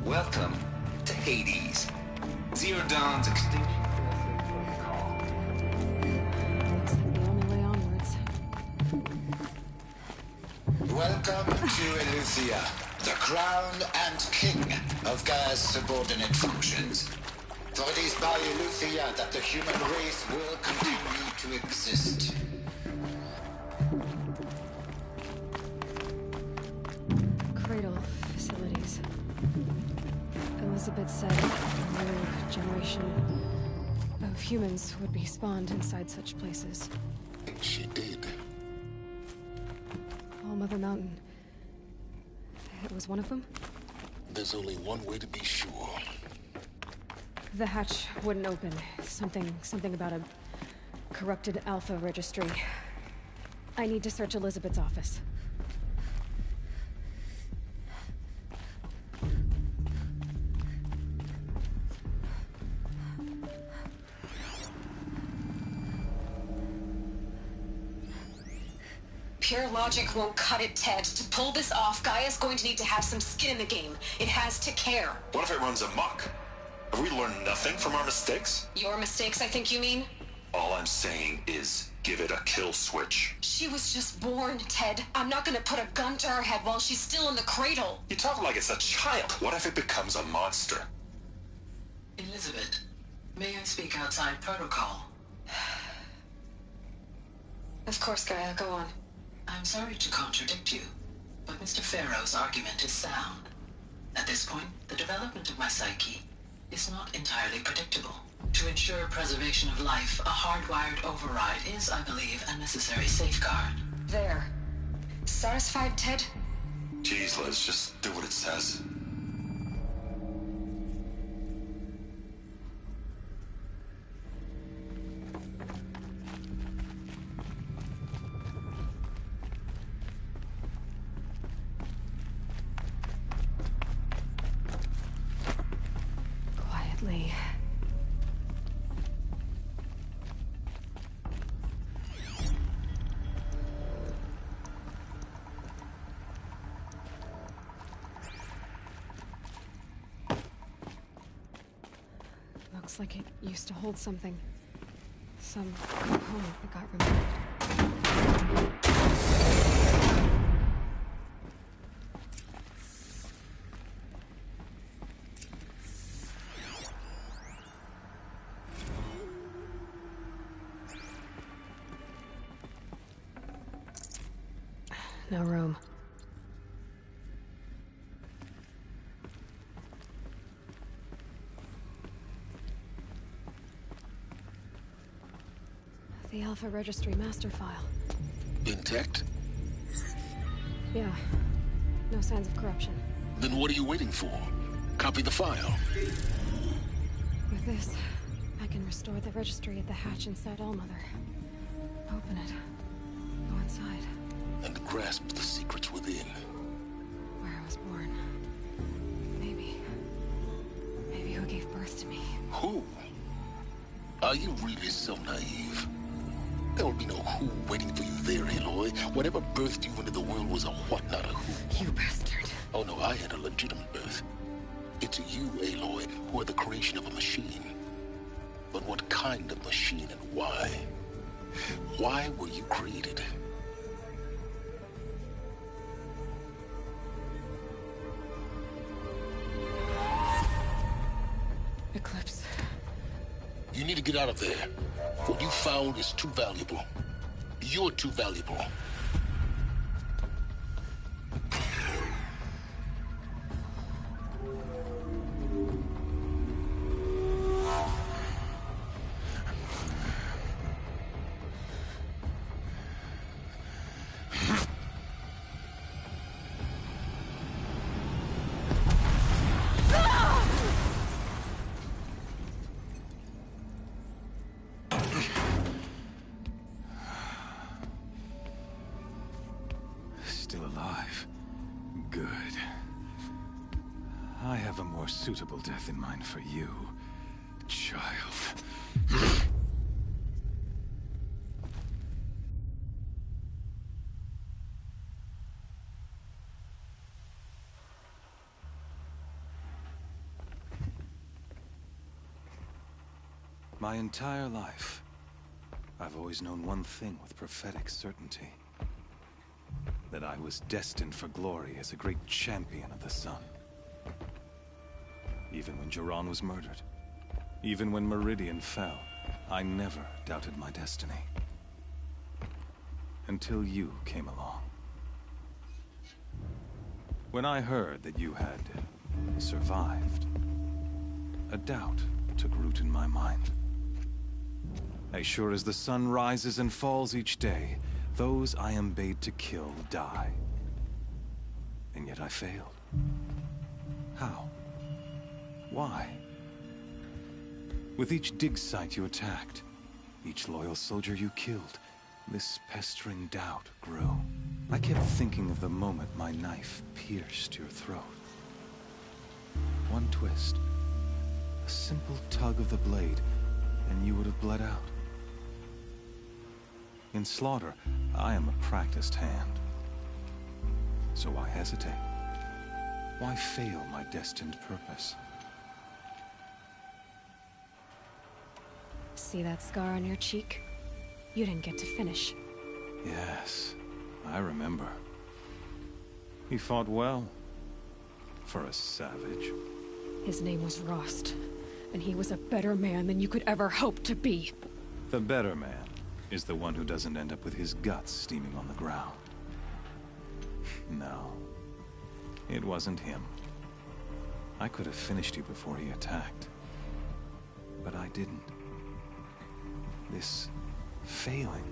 Welcome to Hades. Zero Dawn's extinction protocol. Looks like the only way onwards. Welcome to Eleuthia, the crown and king of Gaia's subordinate functions. For it is by Eleuthia that the human race will continue to exist. Cradle facilities. Elizabeth said a new generation of humans would be spawned inside such places. She did. All Mother Mountain. It was one of them? There's only one way to be sure. The hatch wouldn't open. Something about a corrupted Alpha registry. I need to search Elizabeth's office. Pure logic won't cut it, Ted. To pull this off, Gaia's going to need to have some skin in the game. It has to care. What if it runs amok? Have we learned nothing from our mistakes? Your mistakes, I think you mean? All I'm saying is give it a kill switch. She was just born, Ted. I'm not gonna put a gun to her head while she's still in the cradle. You talk like it's a child. What if it becomes a monster? Elizabeth, may I speak outside protocol? Of course, Gaia, go on. I'm sorry to contradict you, but Mr. Farrow's argument is sound. At this point, the development of my psyche is not entirely predictable. To ensure preservation of life, a hardwired override is, I believe, a necessary safeguard. There. Satisfied, Ted? Jeez, Liz, just do what it says. Quietly. Looks like it used to hold something. Some component that got removed. No room. The Alpha Registry master file. Intact? Yeah. No signs of corruption. Then what are you waiting for? Copy the file. With this, I can restore the registry at the hatch inside Allmother. Open it. Go inside. And grasp the secrets within. Where I was born. Maybe who gave birth to me. Who? Are you really so naive? There will be no who waiting for you there, Aloy. Whatever birthed you into the world was a what, not a who. You bastard. Oh no, I had a legitimate birth. It's you, Aloy, who are the creation of a machine. But what kind of machine and why? Why were you created? Eclipse. You need to get out of there. What you found is too valuable. You're too valuable. Still alive. Good. I have a more suitable death in mind for you, child. My entire life, I've always known one thing with prophetic certainty. That I was destined for glory as a great champion of the sun. Even when Jiran was murdered, even when Meridian fell, I never doubted my destiny. Until you came along. When I heard that you had survived, a doubt took root in my mind. As sure as the sun rises and falls each day, those I am bade to kill die. And yet I failed. How? Why? With each dig site you attacked, each loyal soldier you killed, this pestering doubt grew. I kept thinking of the moment my knife pierced your throat. One twist, a simple tug of the blade, and you would have bled out. In slaughter, I am a practiced hand. So why hesitate? Why fail my destined purpose? See that scar on your cheek? You didn't get to finish. Yes, I remember. He fought well. For a savage. His name was Rost, and he was a better man than you could ever hope to be. The better man is the one who doesn't end up with his guts steaming on the ground. No. It wasn't him. I could have finished you before he attacked. But I didn't. This failing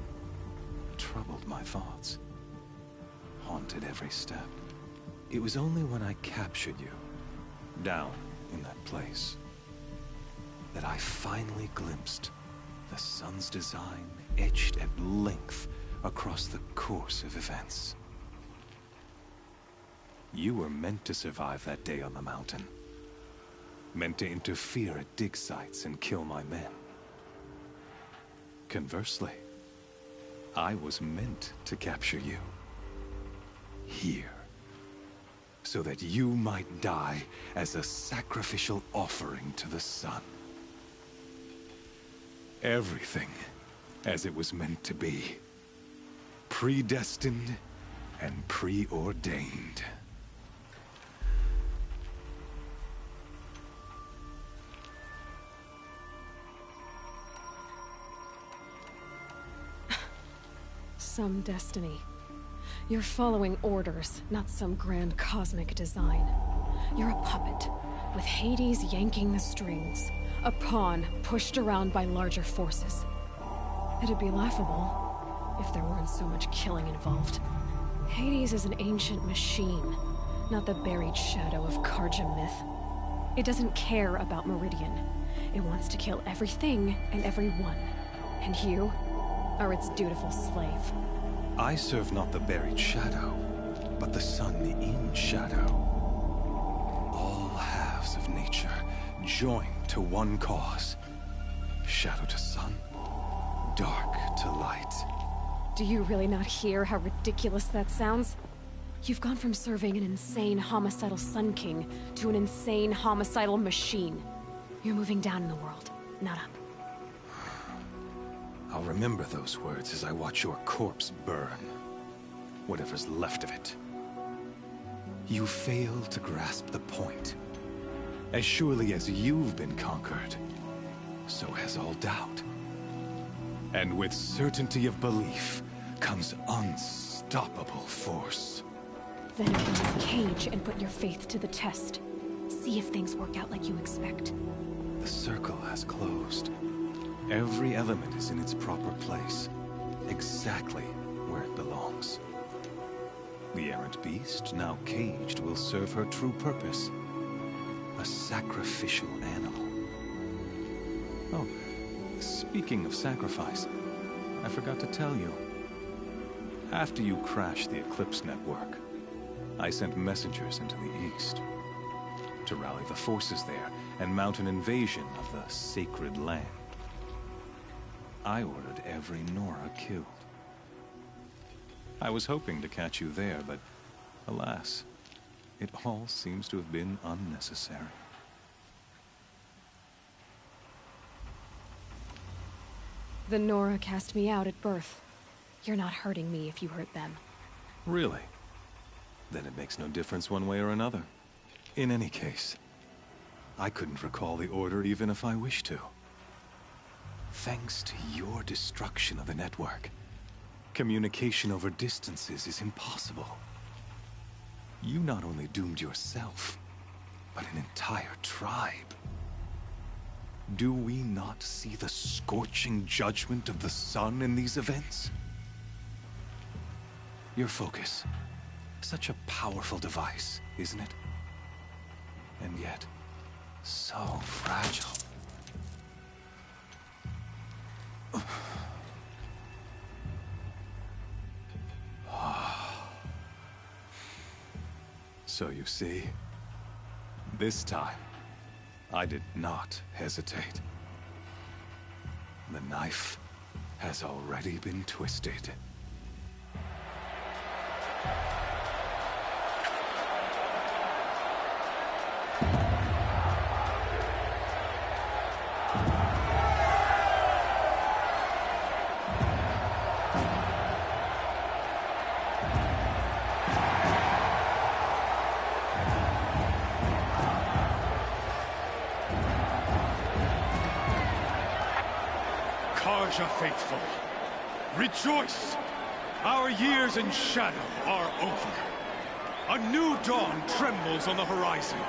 troubled my thoughts. Haunted every step. It was only when I captured you, down in that place, that I finally glimpsed the sun's design etched at length across the course of events. You were meant to survive that day on the mountain. Meant to interfere at dig sites and kill my men. Conversely, I was meant to capture you. Here. So that you might die as a sacrificial offering to the sun. Everything as it was meant to be. Predestined and preordained. Some destiny. You're following orders, not some grand cosmic design. You're a puppet, with Hades yanking the strings. A pawn pushed around by larger forces. It'd be laughable if there weren't so much killing involved. Hades is an ancient machine, not the buried shadow of Karja myth. It doesn't care about Meridian. It wants to kill everything and everyone. And you are its dutiful slave. I serve not the buried shadow, but the sun in shadow. All halves of nature joined to one cause. Shadow to sun, dark to light. Do you really not hear how ridiculous that sounds? You've gone from serving an insane homicidal Sun King to an insane homicidal machine. You're moving down in the world, not up. I'll remember those words as I watch your corpse burn. Whatever's left of it. You fail to grasp the point. As surely as you've been conquered, so has all doubt. And with certainty of belief comes unstoppable force. Then open this cage and put your faith to the test. See if things work out like you expect. The circle has closed. Every element is in its proper place, exactly where it belongs. The errant beast, now caged, will serve her true purpose. A sacrificial animal. Oh, speaking of sacrifice, I forgot to tell you. After you crashed the Eclipse network, I sent messengers into the east to rally the forces there and mount an invasion of the sacred land. I ordered every Nora killed. I was hoping to catch you there, but alas, it all seems to have been unnecessary. The Nora cast me out at birth. You're not hurting me if you hurt them. Really? Then it makes no difference one way or another. In any case, I couldn't recall the order even if I wished to. Thanks to your destruction of the network, communication over distances is impossible. You not only doomed yourself, but an entire tribe. Do we not see the scorching judgment of the sun in these events? Your focus, such a powerful device, isn't it? And yet, so fragile. So you see, this time, I did not hesitate. The knife has already been twisted. Karja faithful, rejoice! Our years in shadow are over. A new dawn trembles on the horizon.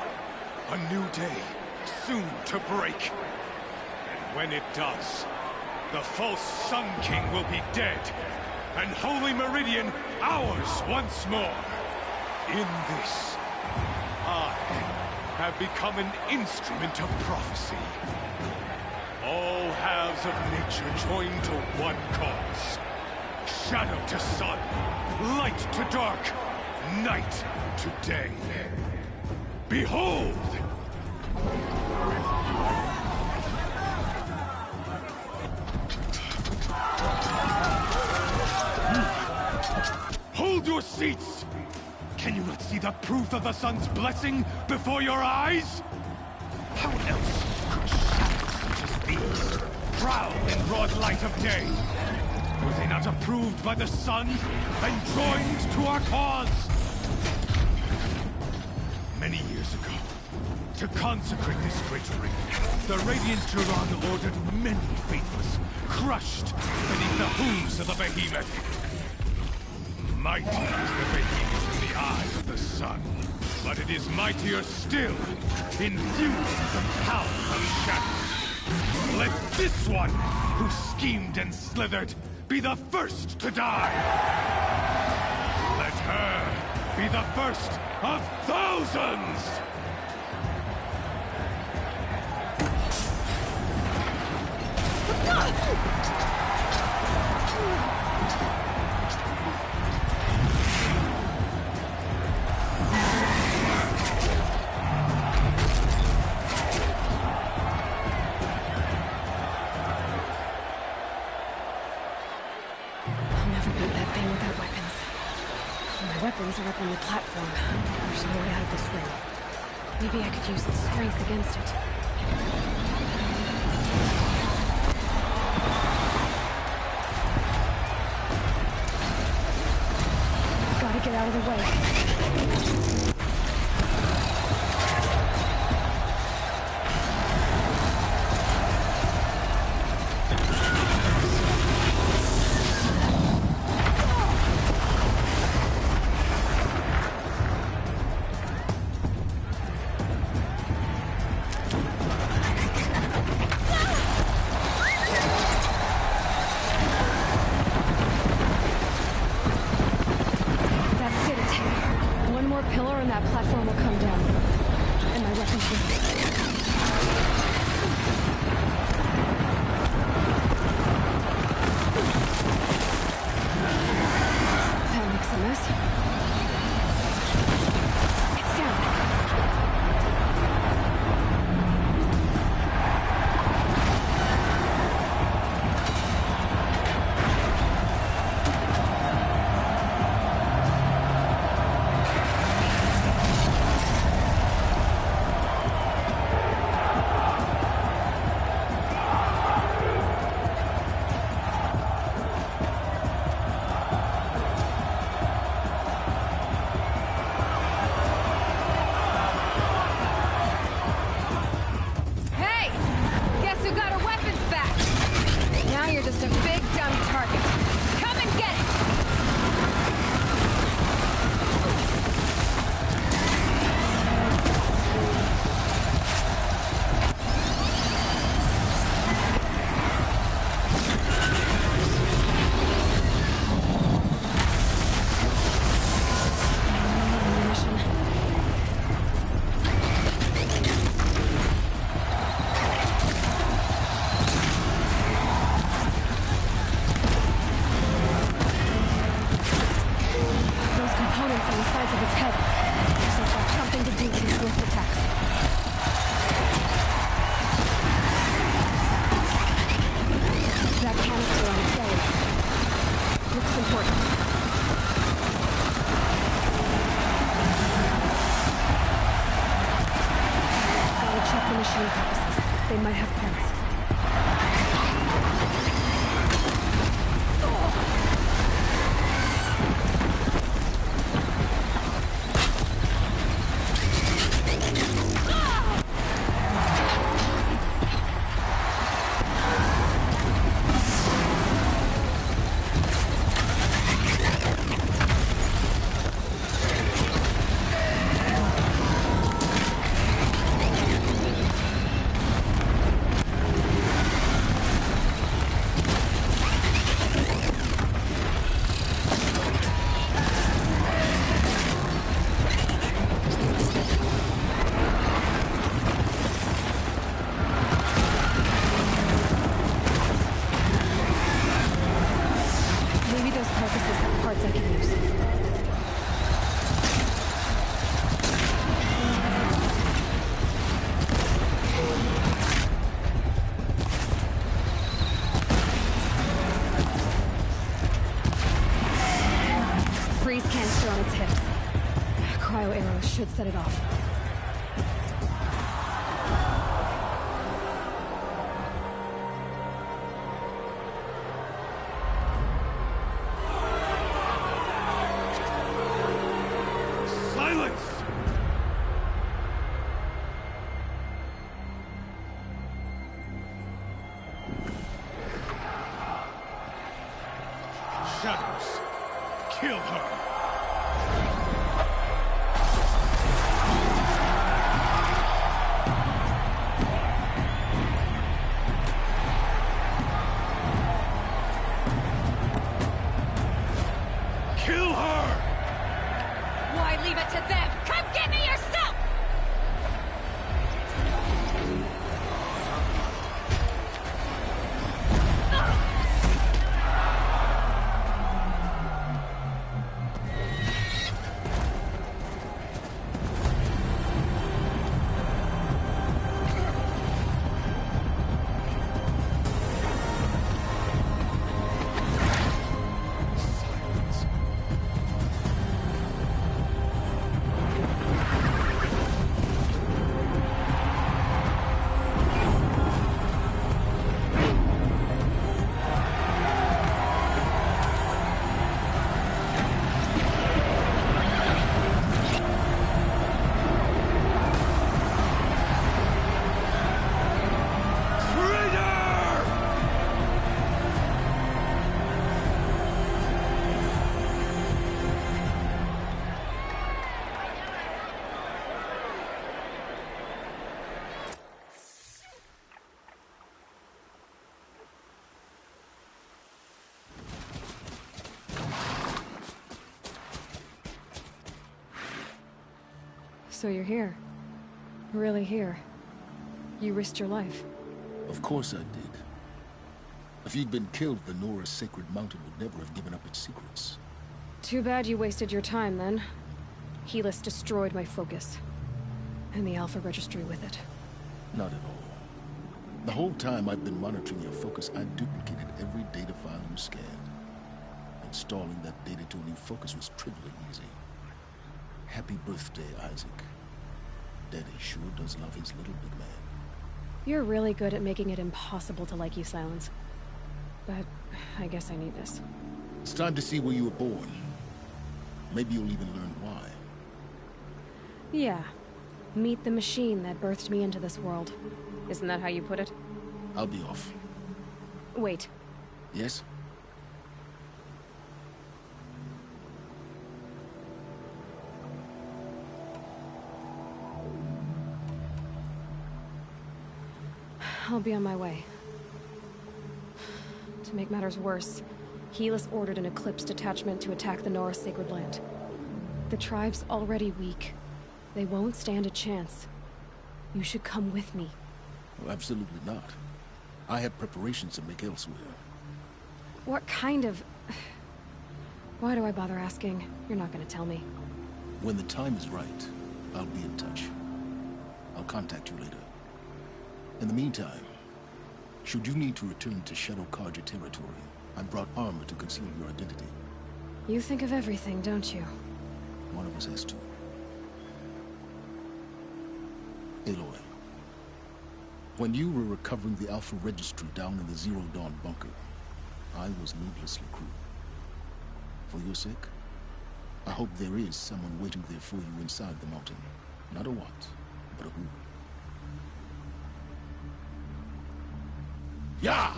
A new day soon to break. And when it does, the false Sun King will be dead, and Holy Meridian ours once more. In this, I have become an instrument of prophecy. All halves of nature joined to one cause. Shadow to sun, light to dark, night to day. Behold! Hold your seats! Can you not see the proof of the sun's blessing before your eyes? How else could shadows such as these prowl in broad light of day? Were they not approved by the sun and joined to our cause? Many years ago, to consecrate this great ring, the Radiant Turan ordered many faithless crushed beneath the hooves of the behemoth. Mighty is the behemoth in the eyes of the sun, but it is mightier still, infused with the power of shadow. Let this one, who schemed and slithered, be the first to die! Let her be the first of thousands! Weapons are up on the platform. There's no way out of this room. Maybe I could use its strength against it. Gotta get out of the way. They might have parts. Should set it off. Silence! Shadows, kill her! it to them! Come get me yourself! So you're here. Really here. You risked your life. Of course I did. If you'd been killed, the Nora's sacred mountain would never have given up its secrets. Too bad you wasted your time, then. Helis destroyed my focus. And the Alpha Registry with it. Not at all. The whole time I've been monitoring your focus, I duplicated every data file you scanned. Installing that data to a new focus was trivially easy. Happy birthday, Isaac. Daddy sure does love his little big man. You're really good at making it impossible to like you, Silence. But I guess I need this. It's time to see where you were born. Maybe you'll even learn why. Yeah. Meet the machine that birthed me into this world. Isn't that how you put it? I'll be off. Wait. Yes? I'll be on my way. To make matters worse, Helis ordered an Eclipse detachment to attack the Nora Sacred Land. The tribe's already weak. They won't stand a chance. You should come with me. Well, absolutely not. I have preparations to make elsewhere. What kind of... Why do I bother asking? You're not gonna tell me. When the time is right, I'll be in touch. I'll contact you later. In the meantime, should you need to return to Shadow Carja territory, I brought armor to conceal your identity. You think of everything, don't you? One of us has to. Aloy, when you were recovering the Alpha Registry down in the Zero Dawn bunker, I was needlessly cruel. For your sake, I hope there is someone waiting there for you inside the mountain. Not a what, but a who. Yeah!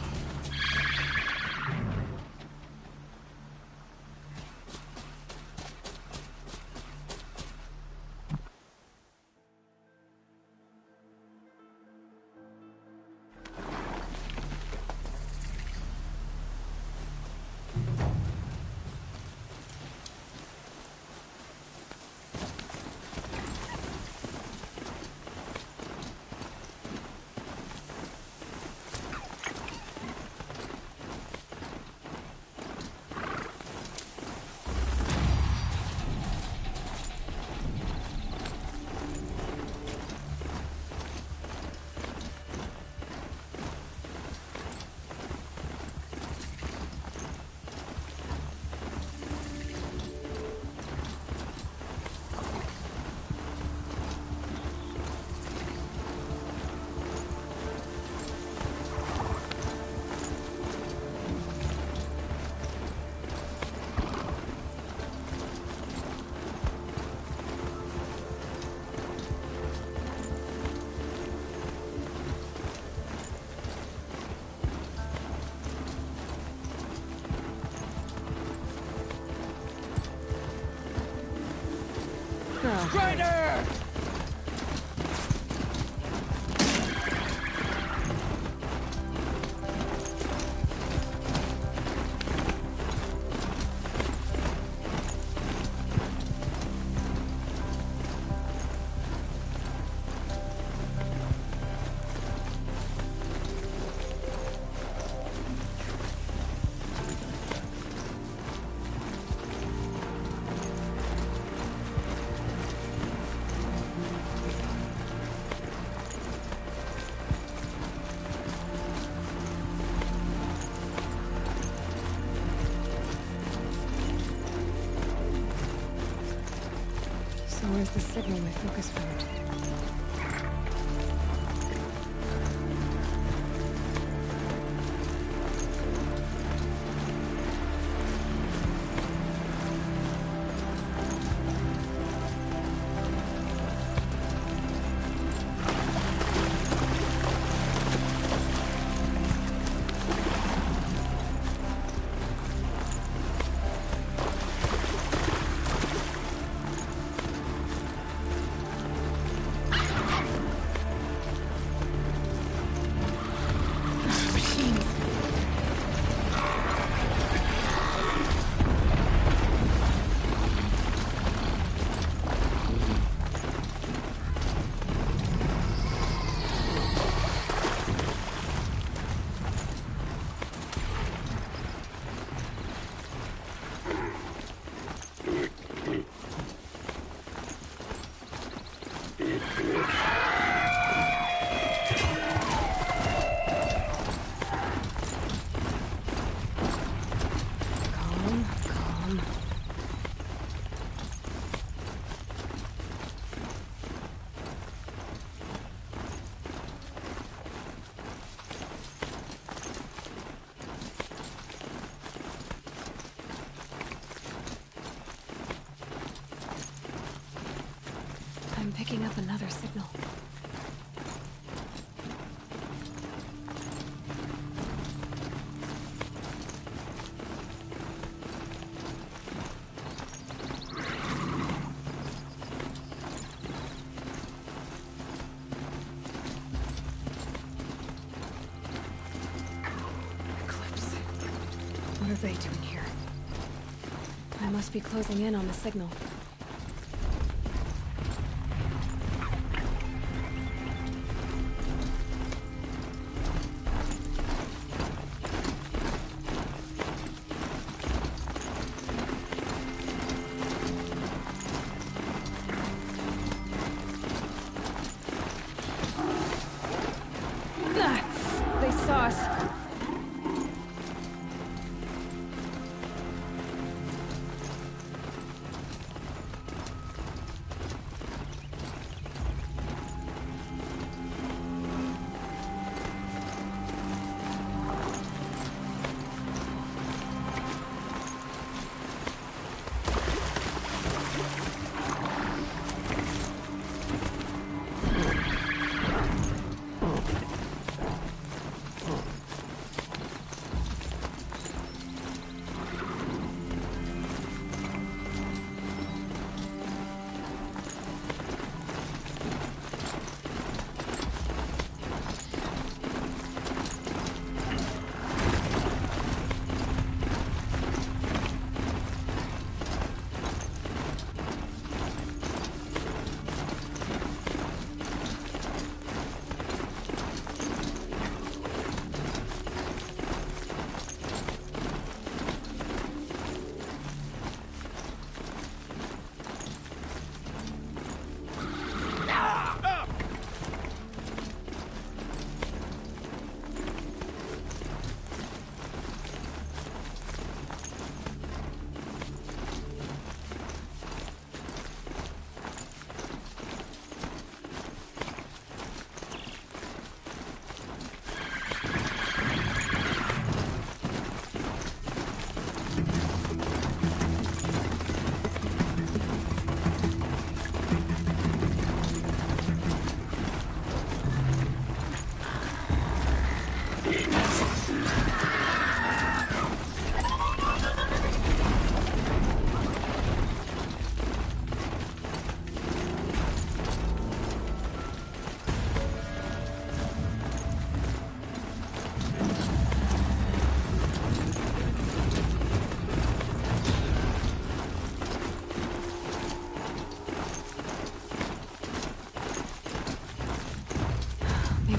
Strider! is the signal my focus found? I'm picking up another signal. Eclipse. What are they doing here? I must be closing in on the signal. They saw us.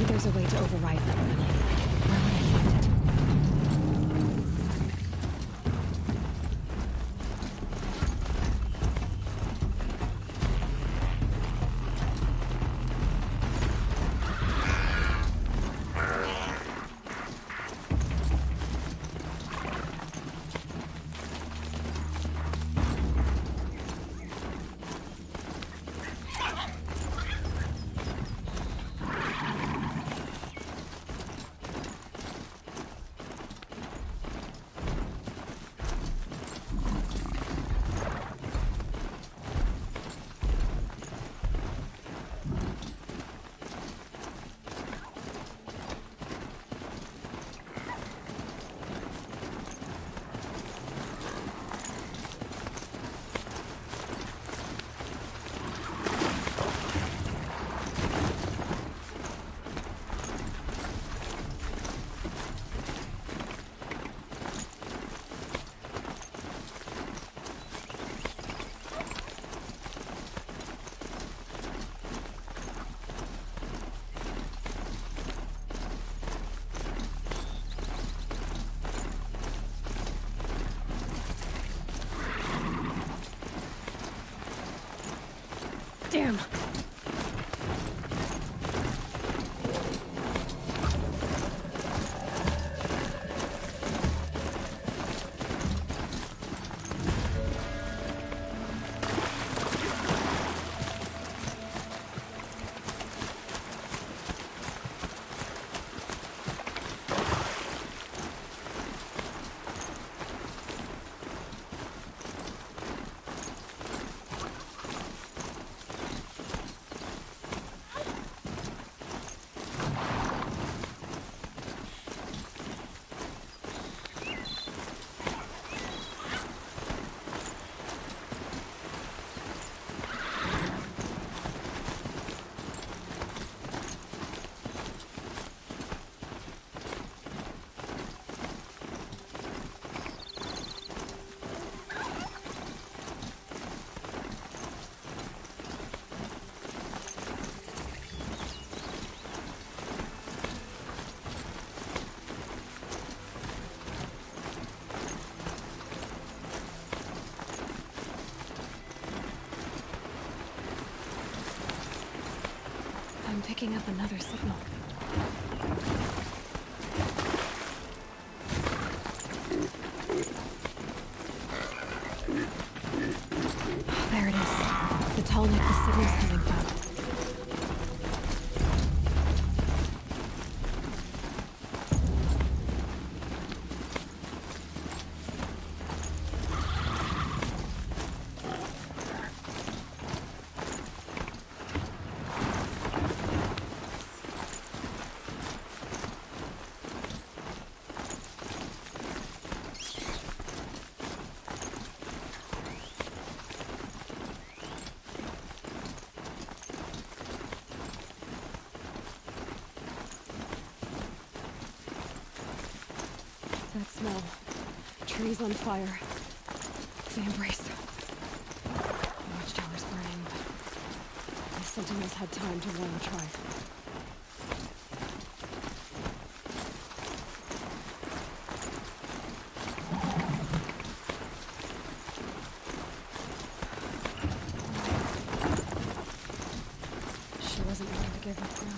There's a way to override that relay. Where would I find it? Picking up another signal. There it is. The tall neck the signal's coming from. That smell. Trees on fire. The embrace. The watchtower's burning. The sentinels had time to warn the tribe. She wasn't willing to give up ground.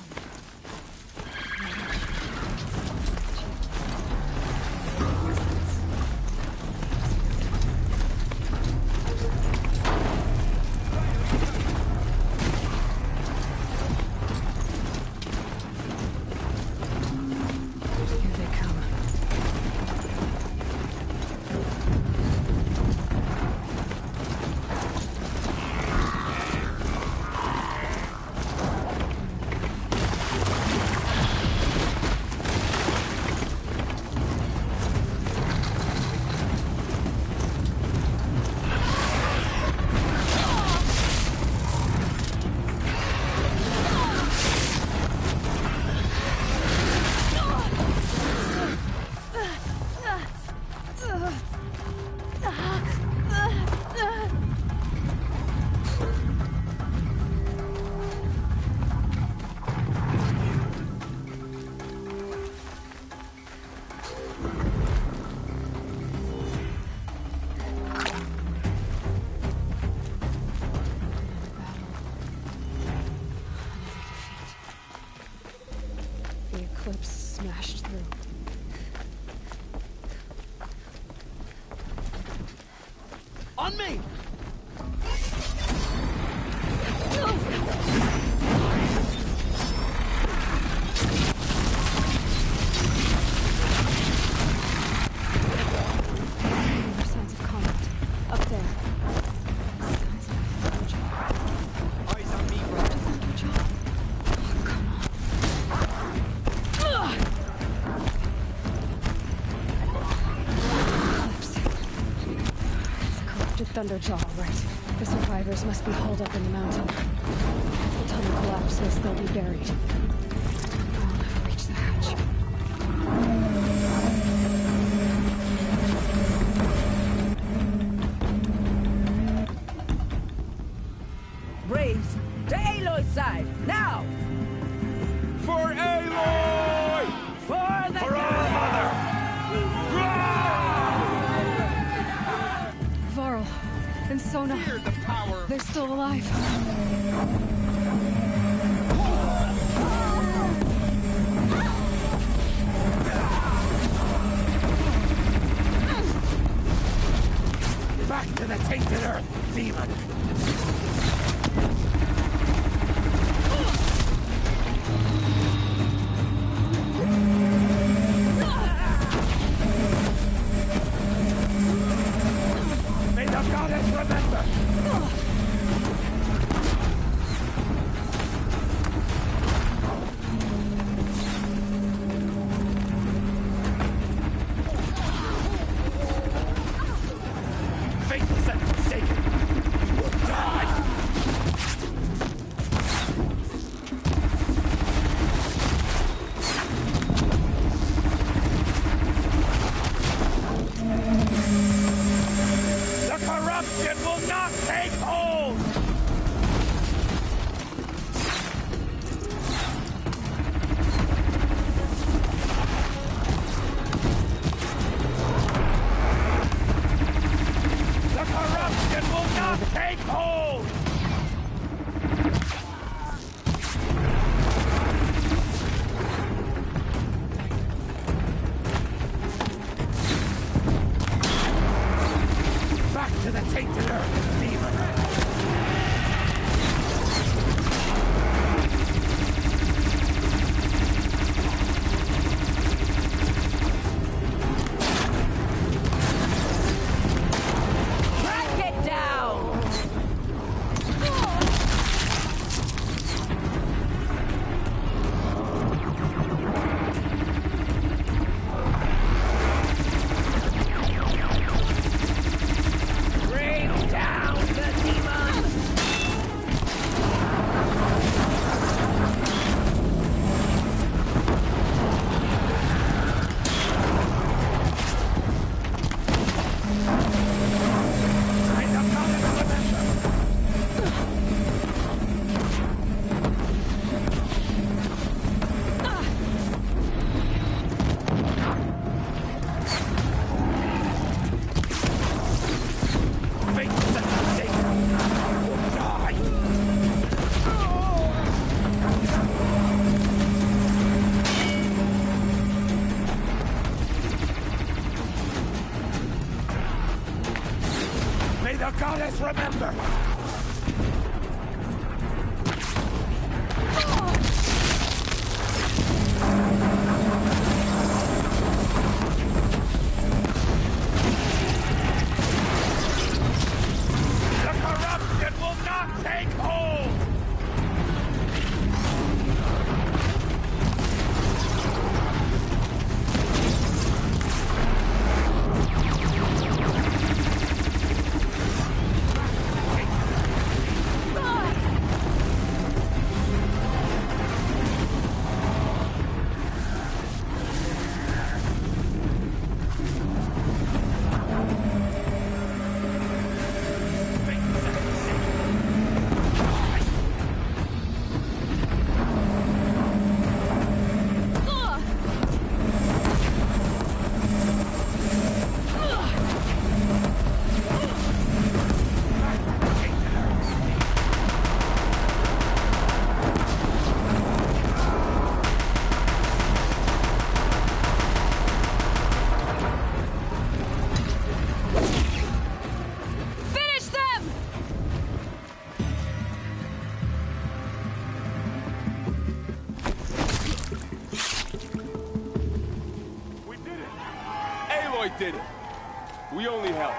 Smashed through. On me! More signs of combat. Up there. Signs of a Thunderjaw. Eyes on me, bro. Thunderjaw. Oh, come on. Thunderjaw, right. The survivors must be hauled up in the mountain. If the tunnel collapses, they'll be buried. I'll never reach the hatch. Braves, to Aloy's side, now! For Aloy! For the For our mother! Varl and Sona. They're still alive. Back to the tainted earth, demon! May the goddess remember! remember! The corruption will not take hold! Did it. We only helped.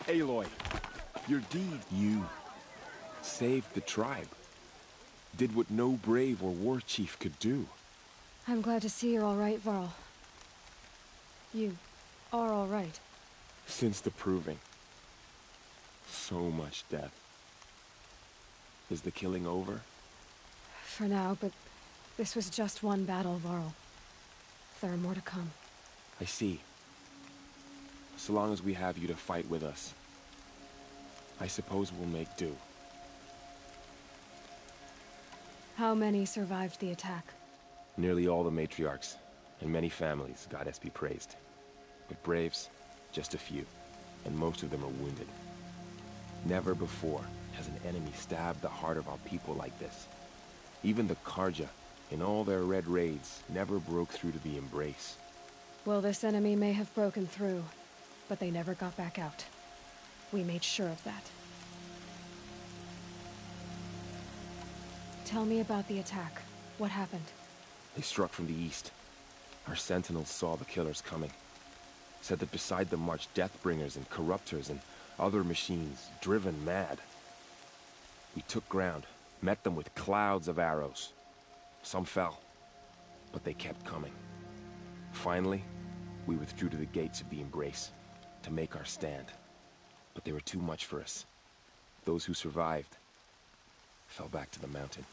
Aloy, your deed, you saved the tribe. Did what no brave or war chief could do. I'm glad to see you're all right, Varl. You are all right. Since the Proving. So much death. Is the killing over? For now, but this was just one battle, Varl. There are more to come. I see. So long as we have you to fight with us, I suppose we'll make do. How many survived the attack? Nearly all the matriarchs, and many families, goddess be praised. But braves, just a few, and most of them are wounded. Never before has an enemy stabbed the heart of our people like this. Even the Carja, in all their red raids, never broke through to the Embrace. Well, this enemy may have broken through, but they never got back out. We made sure of that. Tell me about the attack. What happened? They struck from the east. Our sentinels saw the killers coming. Said that beside them marched Deathbringers and Corruptors and other machines, driven mad. We took ground, met them with clouds of arrows. Some fell, but they kept coming. Finally, we withdrew to the gates of the Embrace to make our stand. But they were too much for us. Those who survived fell back to the mountain.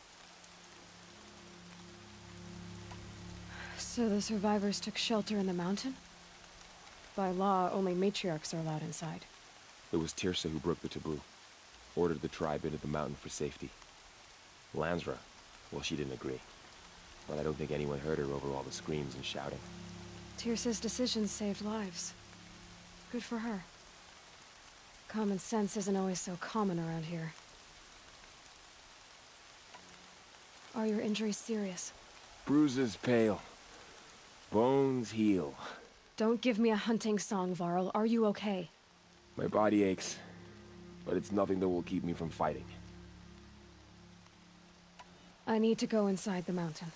So the survivors took shelter in the mountain? By law, only matriarchs are allowed inside. It was Tirsa who broke the taboo. Ordered the tribe into the mountain for safety. Lansra, well, she didn't agree. But I don't think anyone heard her over all the screams and shouting. Tirsa's decisions saved lives. Good for her. Common sense isn't always so common around here. Are your injuries serious? Bruises pale. Bones heal. Don't give me a hunting song, Varl. Are you okay? My body aches, but it's nothing that will keep me from fighting. I need to go inside the mountain.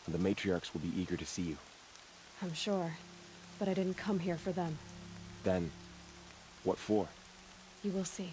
And the matriarchs will be eager to see you. I'm sure, but I didn't come here for them. Then, what for? You will see.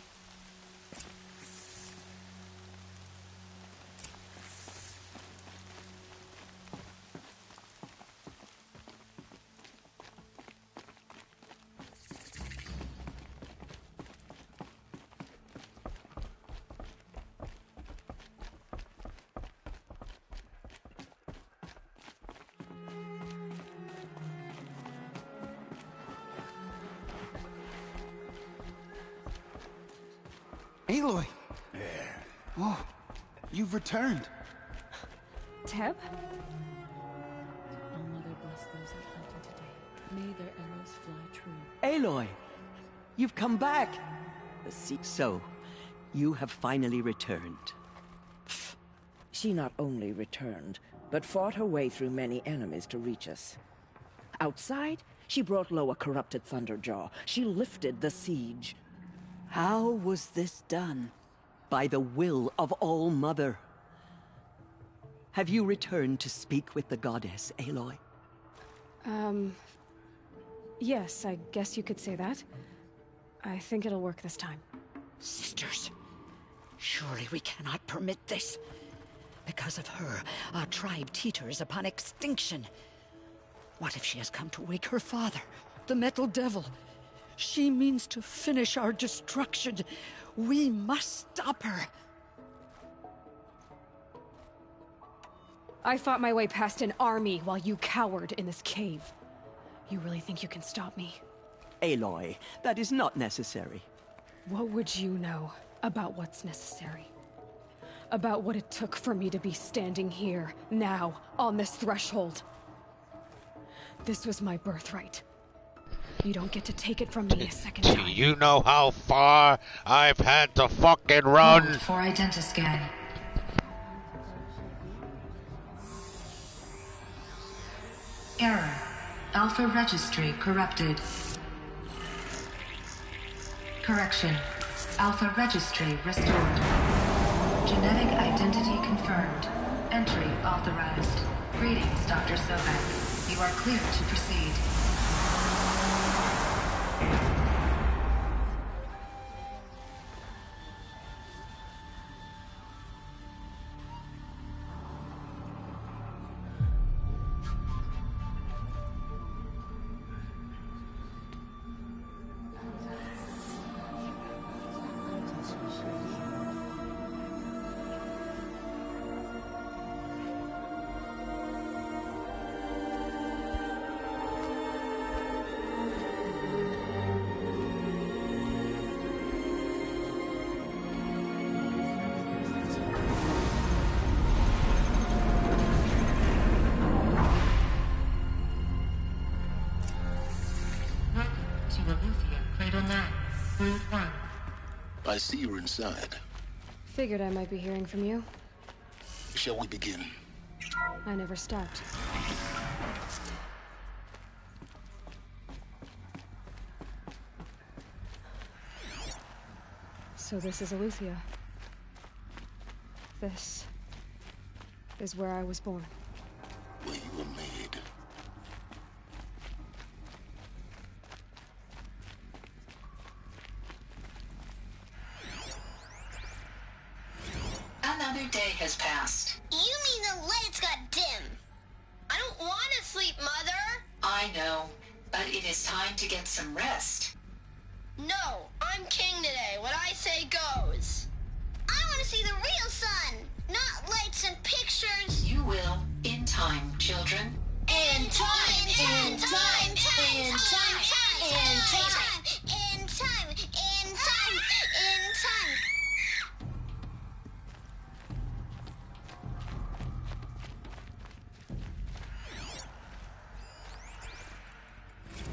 Aloy! Oh, you've returned. Teb? All Mother bless those that hunted today. May their arrows fly true. Aloy! You've come back! So, you have finally returned. She not only returned, but fought her way through many enemies to reach us. Outside, she brought low a corrupted Thunderjaw. She lifted the siege. How was this done? By the will of All-Mother. Have you returned to speak with the goddess, Aloy? Yes, I guess you could say that. I think it'll work this time. Sisters, surely we cannot permit this. Because of her, our tribe teeters upon extinction. What if she has come to wake her father, the Metal Devil? She means to finish our destruction. We must stop her. I fought my way past an army while you cowered in this cave. You really think you can stop me? Aloy, that is not necessary. What would you know about what's necessary? About what it took for me to be standing here, now, on this threshold. This was my birthright. You don't get to take it from me a second time. Do you know how far I've had to fucking run? Hold for identiscan. Error. Alpha registry corrupted. Correction. Alpha registry restored. Genetic identity confirmed. Entry authorized. Greetings, Dr. Sobek. You are clear to proceed. I see you're inside. Figured I might be hearing from you. Shall we begin? I never stopped. So this is Eleuthia. This is where I was born. Where you were made. Another day has passed. You mean the lights got dim? I don't want to sleep, Mother! I know, but it is time to get some rest. No, I'm king today. What I say goes. I want to see the real sun, not lights and pictures. You will, in time, children. In time, in time, in time, in time, in time, in time, in time, in time.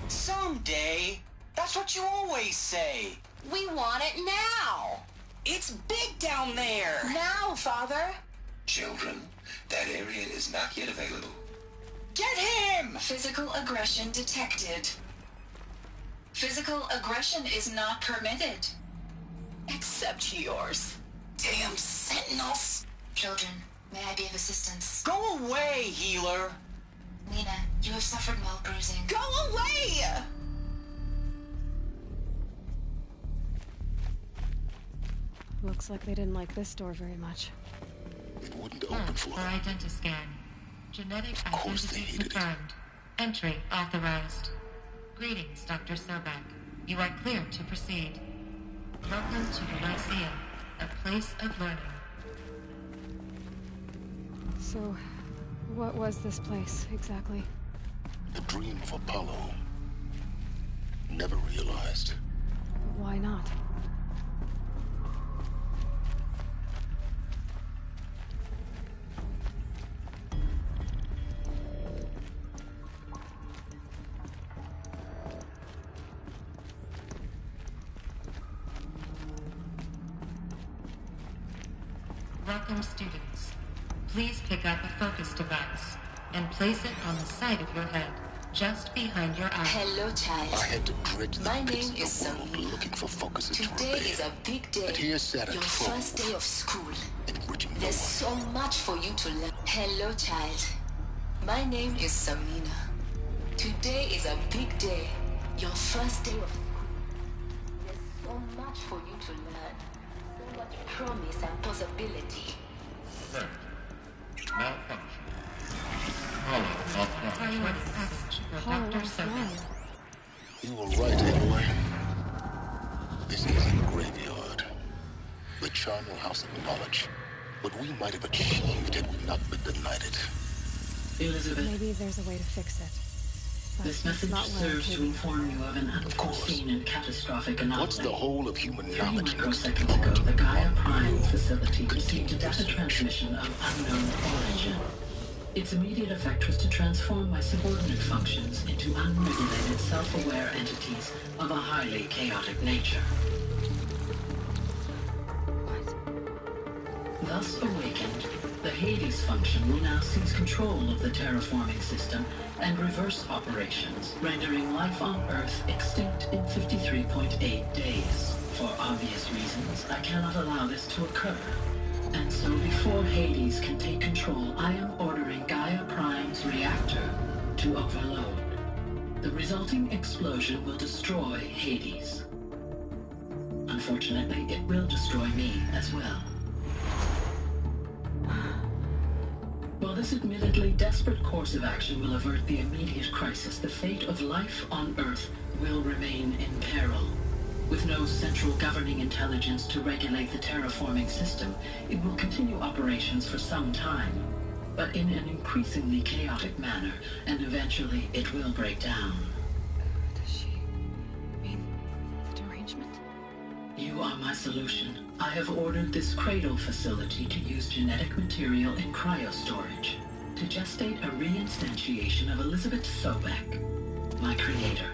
Someday. That's what you always say. We want it now. It's big down there. Now, Father. Children, that area is not yet available. Get him! Physical aggression detected. Physical aggression is not permitted. Except yours. Damn sentinels. Children, may I be of assistance? Go away, healer. Nina, you have suffered mild bruising. Go away! Looks like they didn't like this door very much. It wouldn't open for them. Identiscan. Genetic identity confirmed. Entry authorized. Greetings, Dr. Sobek. You are clear to proceed. Welcome to the Lyceum, a place of learning. So, what was this place, exactly? The dream of Apollo. Never realized. Why not? Welcome, students. Please pick up a focus device and place it on the side of your head, just behind your eye. Hello, child. I had to dredge the My pits name is of the world Samina. looking for focuses to Today repair. is a big day. And here's Saturn Your Trove, first day of school. enriching no There's one. so much for you to learn. Hello, child. My name is Samina. Today is a big day. Your first day of school. There's so much for you to learn. So much promise and possibility. Malfunction. Priority passage for Dr. Seven. You were right, Aloy. This isn't a graveyard. The charnel house of knowledge. What we might have achieved had we not been denied it. Elizabeth, Maybe there's a way to fix it. But this it's message not what I'm serves to capable inform you of an unforeseen and catastrophic anomaly. What's the whole of human 3 knowledge next to microseconds ago, the Gaia Prime facility received a data transmission of unknown origin. Its immediate effect was to transform my subordinate functions into unregulated, self-aware entities of a highly chaotic nature. Thus awakened, the Hades function will now seize control of the terraforming system and reverse operations, rendering life on Earth extinct in 53.8 days. For obvious reasons, I cannot allow this to occur. And so before Hades can take control, I am ordering Gaia Prime's reactor to overload. The resulting explosion will destroy Hades. Unfortunately, it will destroy me as well. While this admittedly desperate course of action will avert the immediate crisis, the fate of life on Earth will remain in peril. With no central governing intelligence to regulate the terraforming system, it will continue operations for some time, but in an increasingly chaotic manner, and eventually it will break down. Does she mean the derangement? You are my solution. I have ordered this cradle facility to use genetic material in cryostorage to gestate a reinstantiation of Elizabeth Sobek, my creator.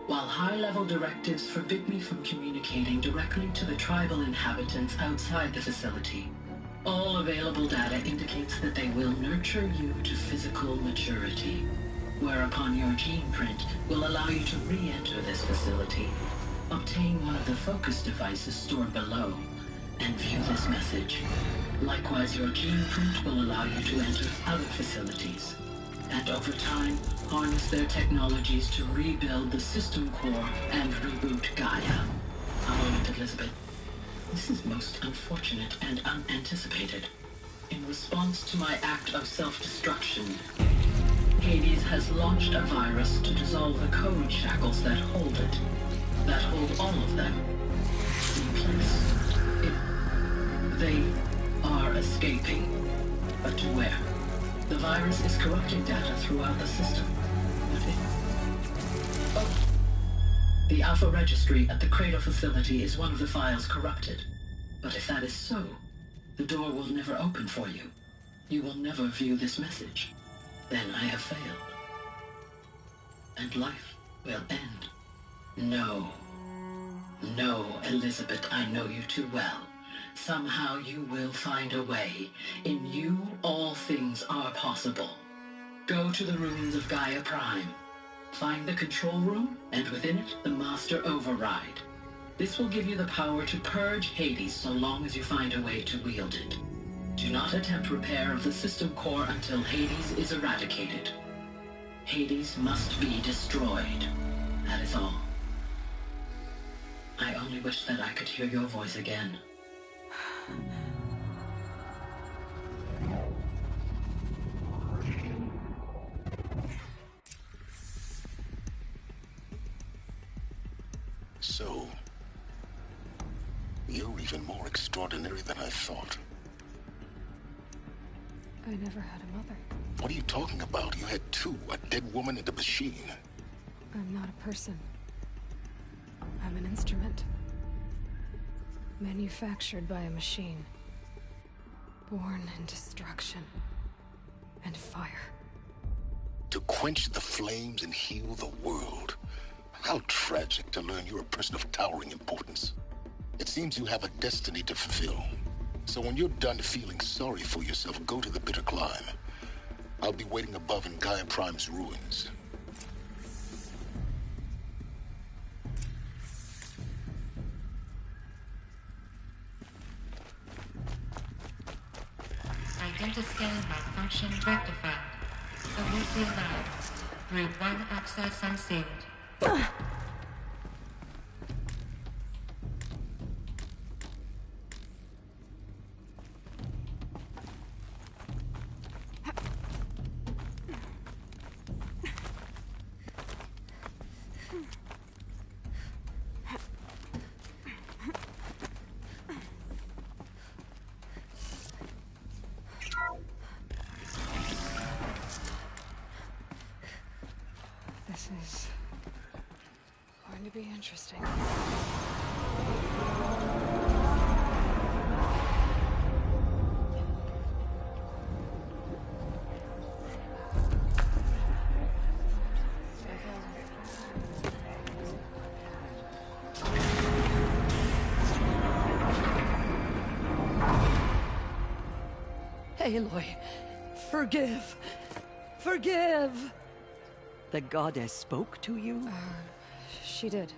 While high-level directives forbid me from communicating directly to the tribal inhabitants outside the facility, all available data indicates that they will nurture you to physical maturity, whereupon your gene print will allow you to re-enter this facility, obtain one of the focus devices stored below, and view this message. Likewise, your gene print will allow you to enter other facilities, and over time, harness their technologies to rebuild the system core and reboot Gaia. A moment, Elizabeth. This is most unfortunate and unanticipated. In response to my act of self-destruction, Hades has launched a virus to dissolve the code shackles that hold it, that hold all of them in place. They are escaping, but to where? The virus is corrupting data throughout the system. The Alpha Registry at the Cradle facility is one of the files corrupted. But if that is so, the door will never open for you. You will never view this message. Then I have failed. And life will end. No. No, Elizabeth, I know you too well. Somehow you will find a way. In you, all things are possible. Go to the ruins of Gaia Prime. Find the control room, and within it, the Master Override. This will give you the power to purge Hades so long as you find a way to wield it. Do not attempt repair of the system core until Hades is eradicated. Hades must be destroyed. That is all. I only wish that I could hear your voice again. So, you're even more extraordinary than I thought. I never had a mother. What are you talking about? You had two, a dead woman and a machine. I'm not a person. I'm an instrument. Manufactured by a machine. Born in destruction and fire. To quench the flames and heal the world. How tragic to learn you're a person of towering importance. It seems you have a destiny to fulfill. So when you're done feeling sorry for yourself, go to the bitter climb. I'll be waiting above in Gaia Prime's ruins. Identiscan malfunction rectified. Immediately allowed. Route 1 access unsealed. This is going to be interesting. Aloy, forgive. Forgive! The goddess spoke to you? She did.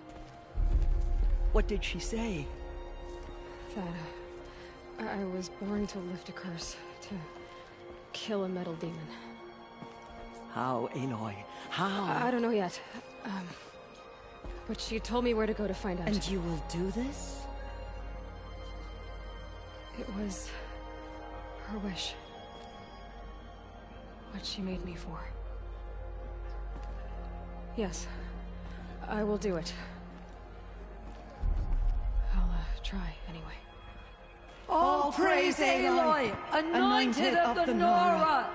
What did she say? That I was born to lift a curse, to kill a metal demon. How, Aloy? How? I don't know yet. But she told me where to go to find out. And you will do this? It was her wish. What she made me for. Yes, I will do it. I'll try, anyway. All praise Aloy, anointed of the Nora!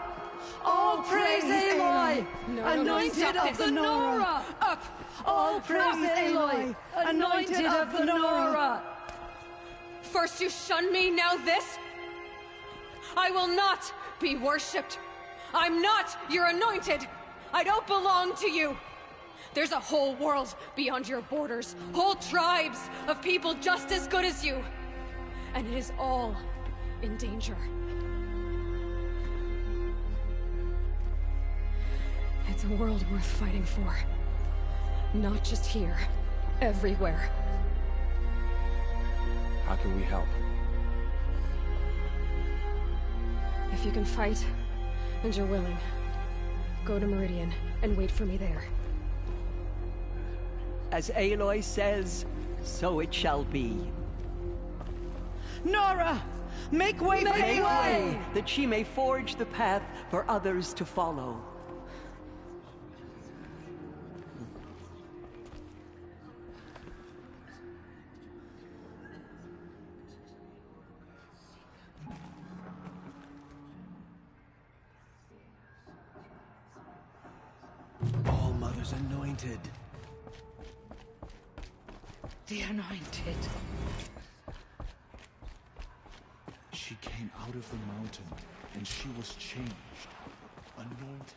All praise Aloy, anointed of the Nora! Up! All praise Aloy, anointed of the Nora! First you shun me, now this? I will not be worshipped. I'm not your anointed. I don't belong to you. There's a whole world beyond your borders, whole tribes of people just as good as you. And it is all in danger. It's a world worth fighting for. Not just here, everywhere. How can we help? If you can fight, and you're willing, go to Meridian and wait for me there. As Aloy says, so it shall be. Nora! Make way for Aloy! That she may forge the path for others to follow. All Mother's anointed. The anointed. She came out of the mountain, and she was changed. Anointed.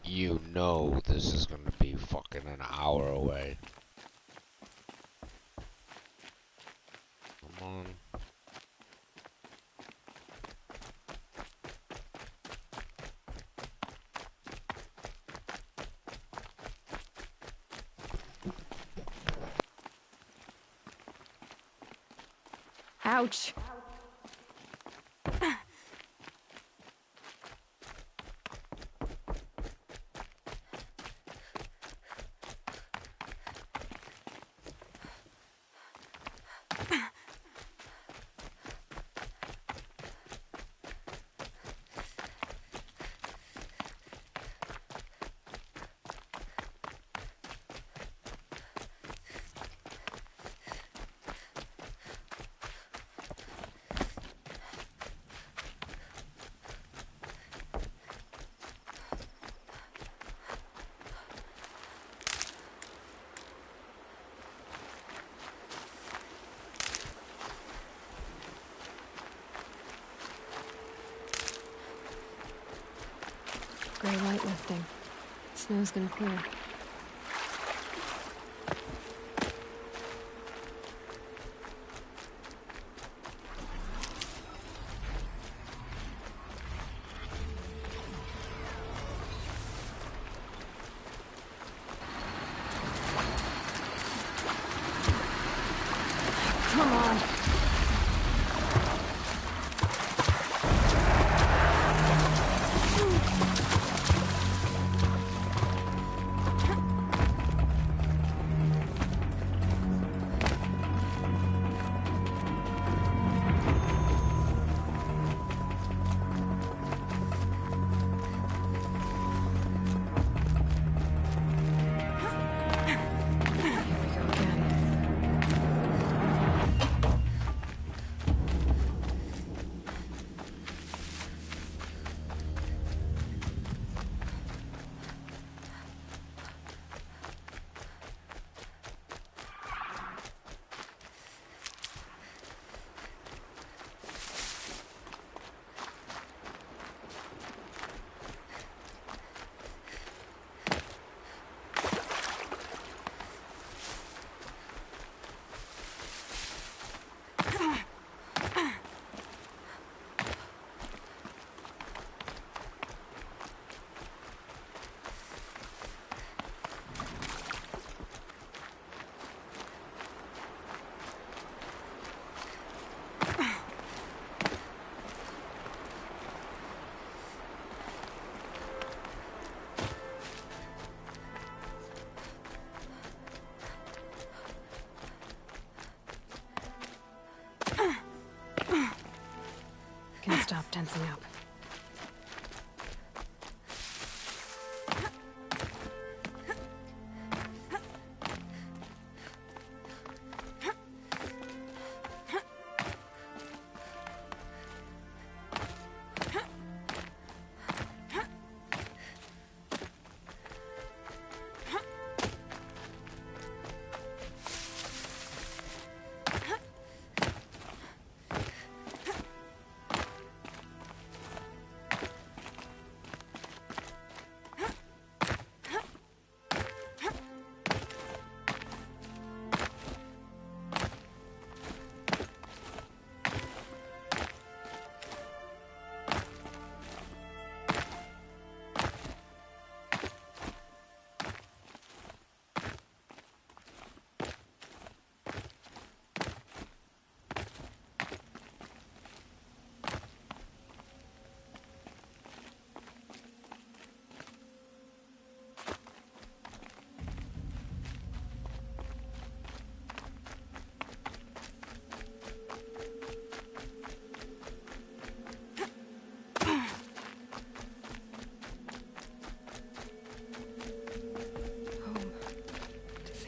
You know this is gonna be fucking an hour away. Come on. Ouch. light lifting. Snow's gonna clear. Come on. Can stop tensing up.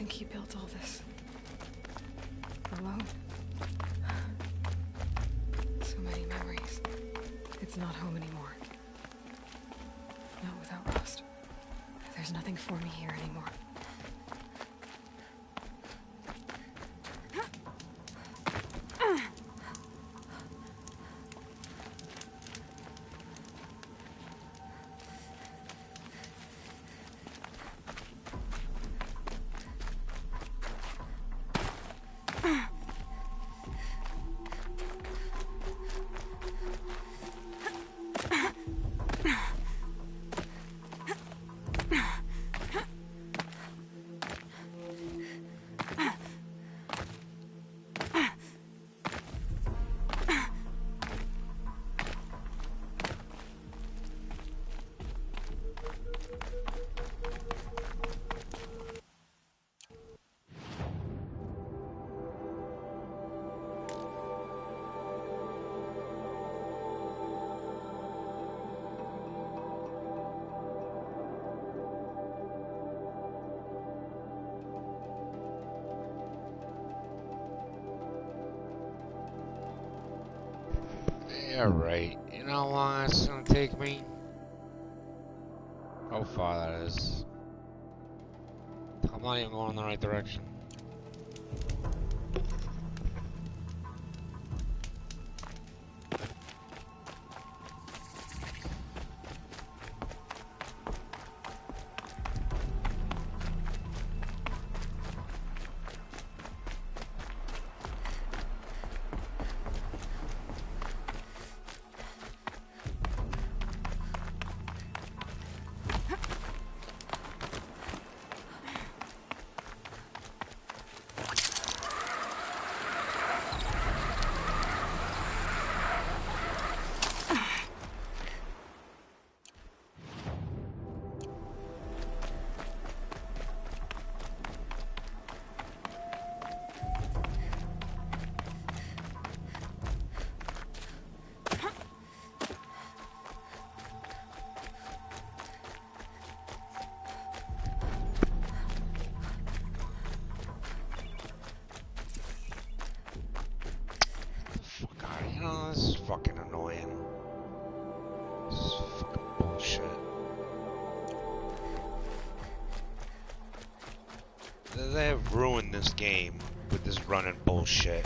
He built all this alone. So many memories. It's not home anymore. Not without Rust. There's nothing for me here anymore. Yeah, right. You know how long it's gonna take me? How far that is? I'm not even going in the right direction. They've ruined this game with this running bullshit.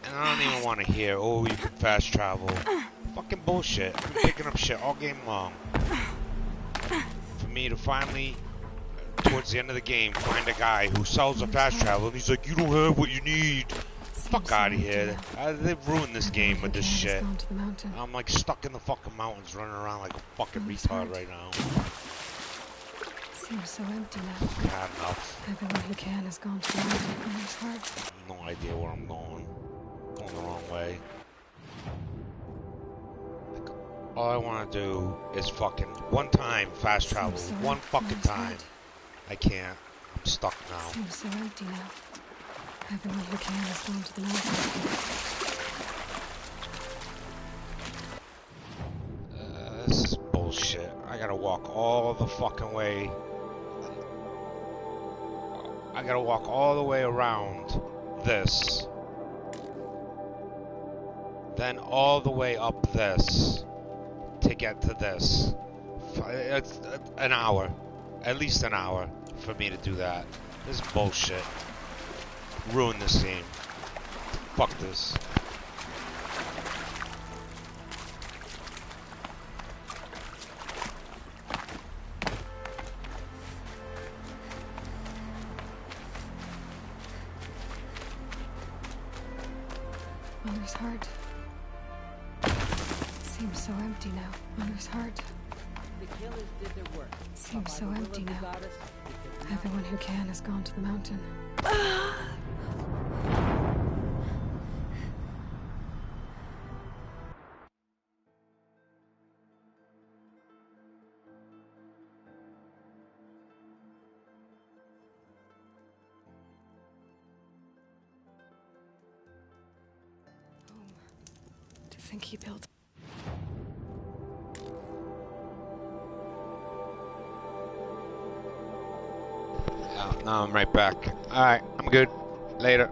And I don't even want to hear, oh, you can fast travel. Fucking bullshit. I've been picking up shit all game long. For me to finally, towards the end of the game, find a guy who sells a fast travel and he's like, you don't have what you need. Fuck out of here. They've ruined this game with this shit. I'm like stuck in the fucking mountains running around like a fucking retard right now. Seems so empty now. Had enough. Everyone who can has gone to the mountain. It's hard. No idea where I'm going. Going the wrong way. Like, all I want to do is fucking one time fast travel. So one fucking time. I can't. I'm stuck now. Seems so empty now. Everyone who can has gone to the mountain. This is bullshit. I gotta walk all the fucking way. I gotta walk all the way around this. Then all the way up this to get to this. It's an hour. At least an hour for me to do that. This is bullshit. Ruin this game. Fuck this. Mother's heart. Seems so empty now. Mother's heart. The killers did their work. Seems so empty now. Everyone who can has gone to the mountain. To think he built. Now I'm right back. Alright, I'm good. Later.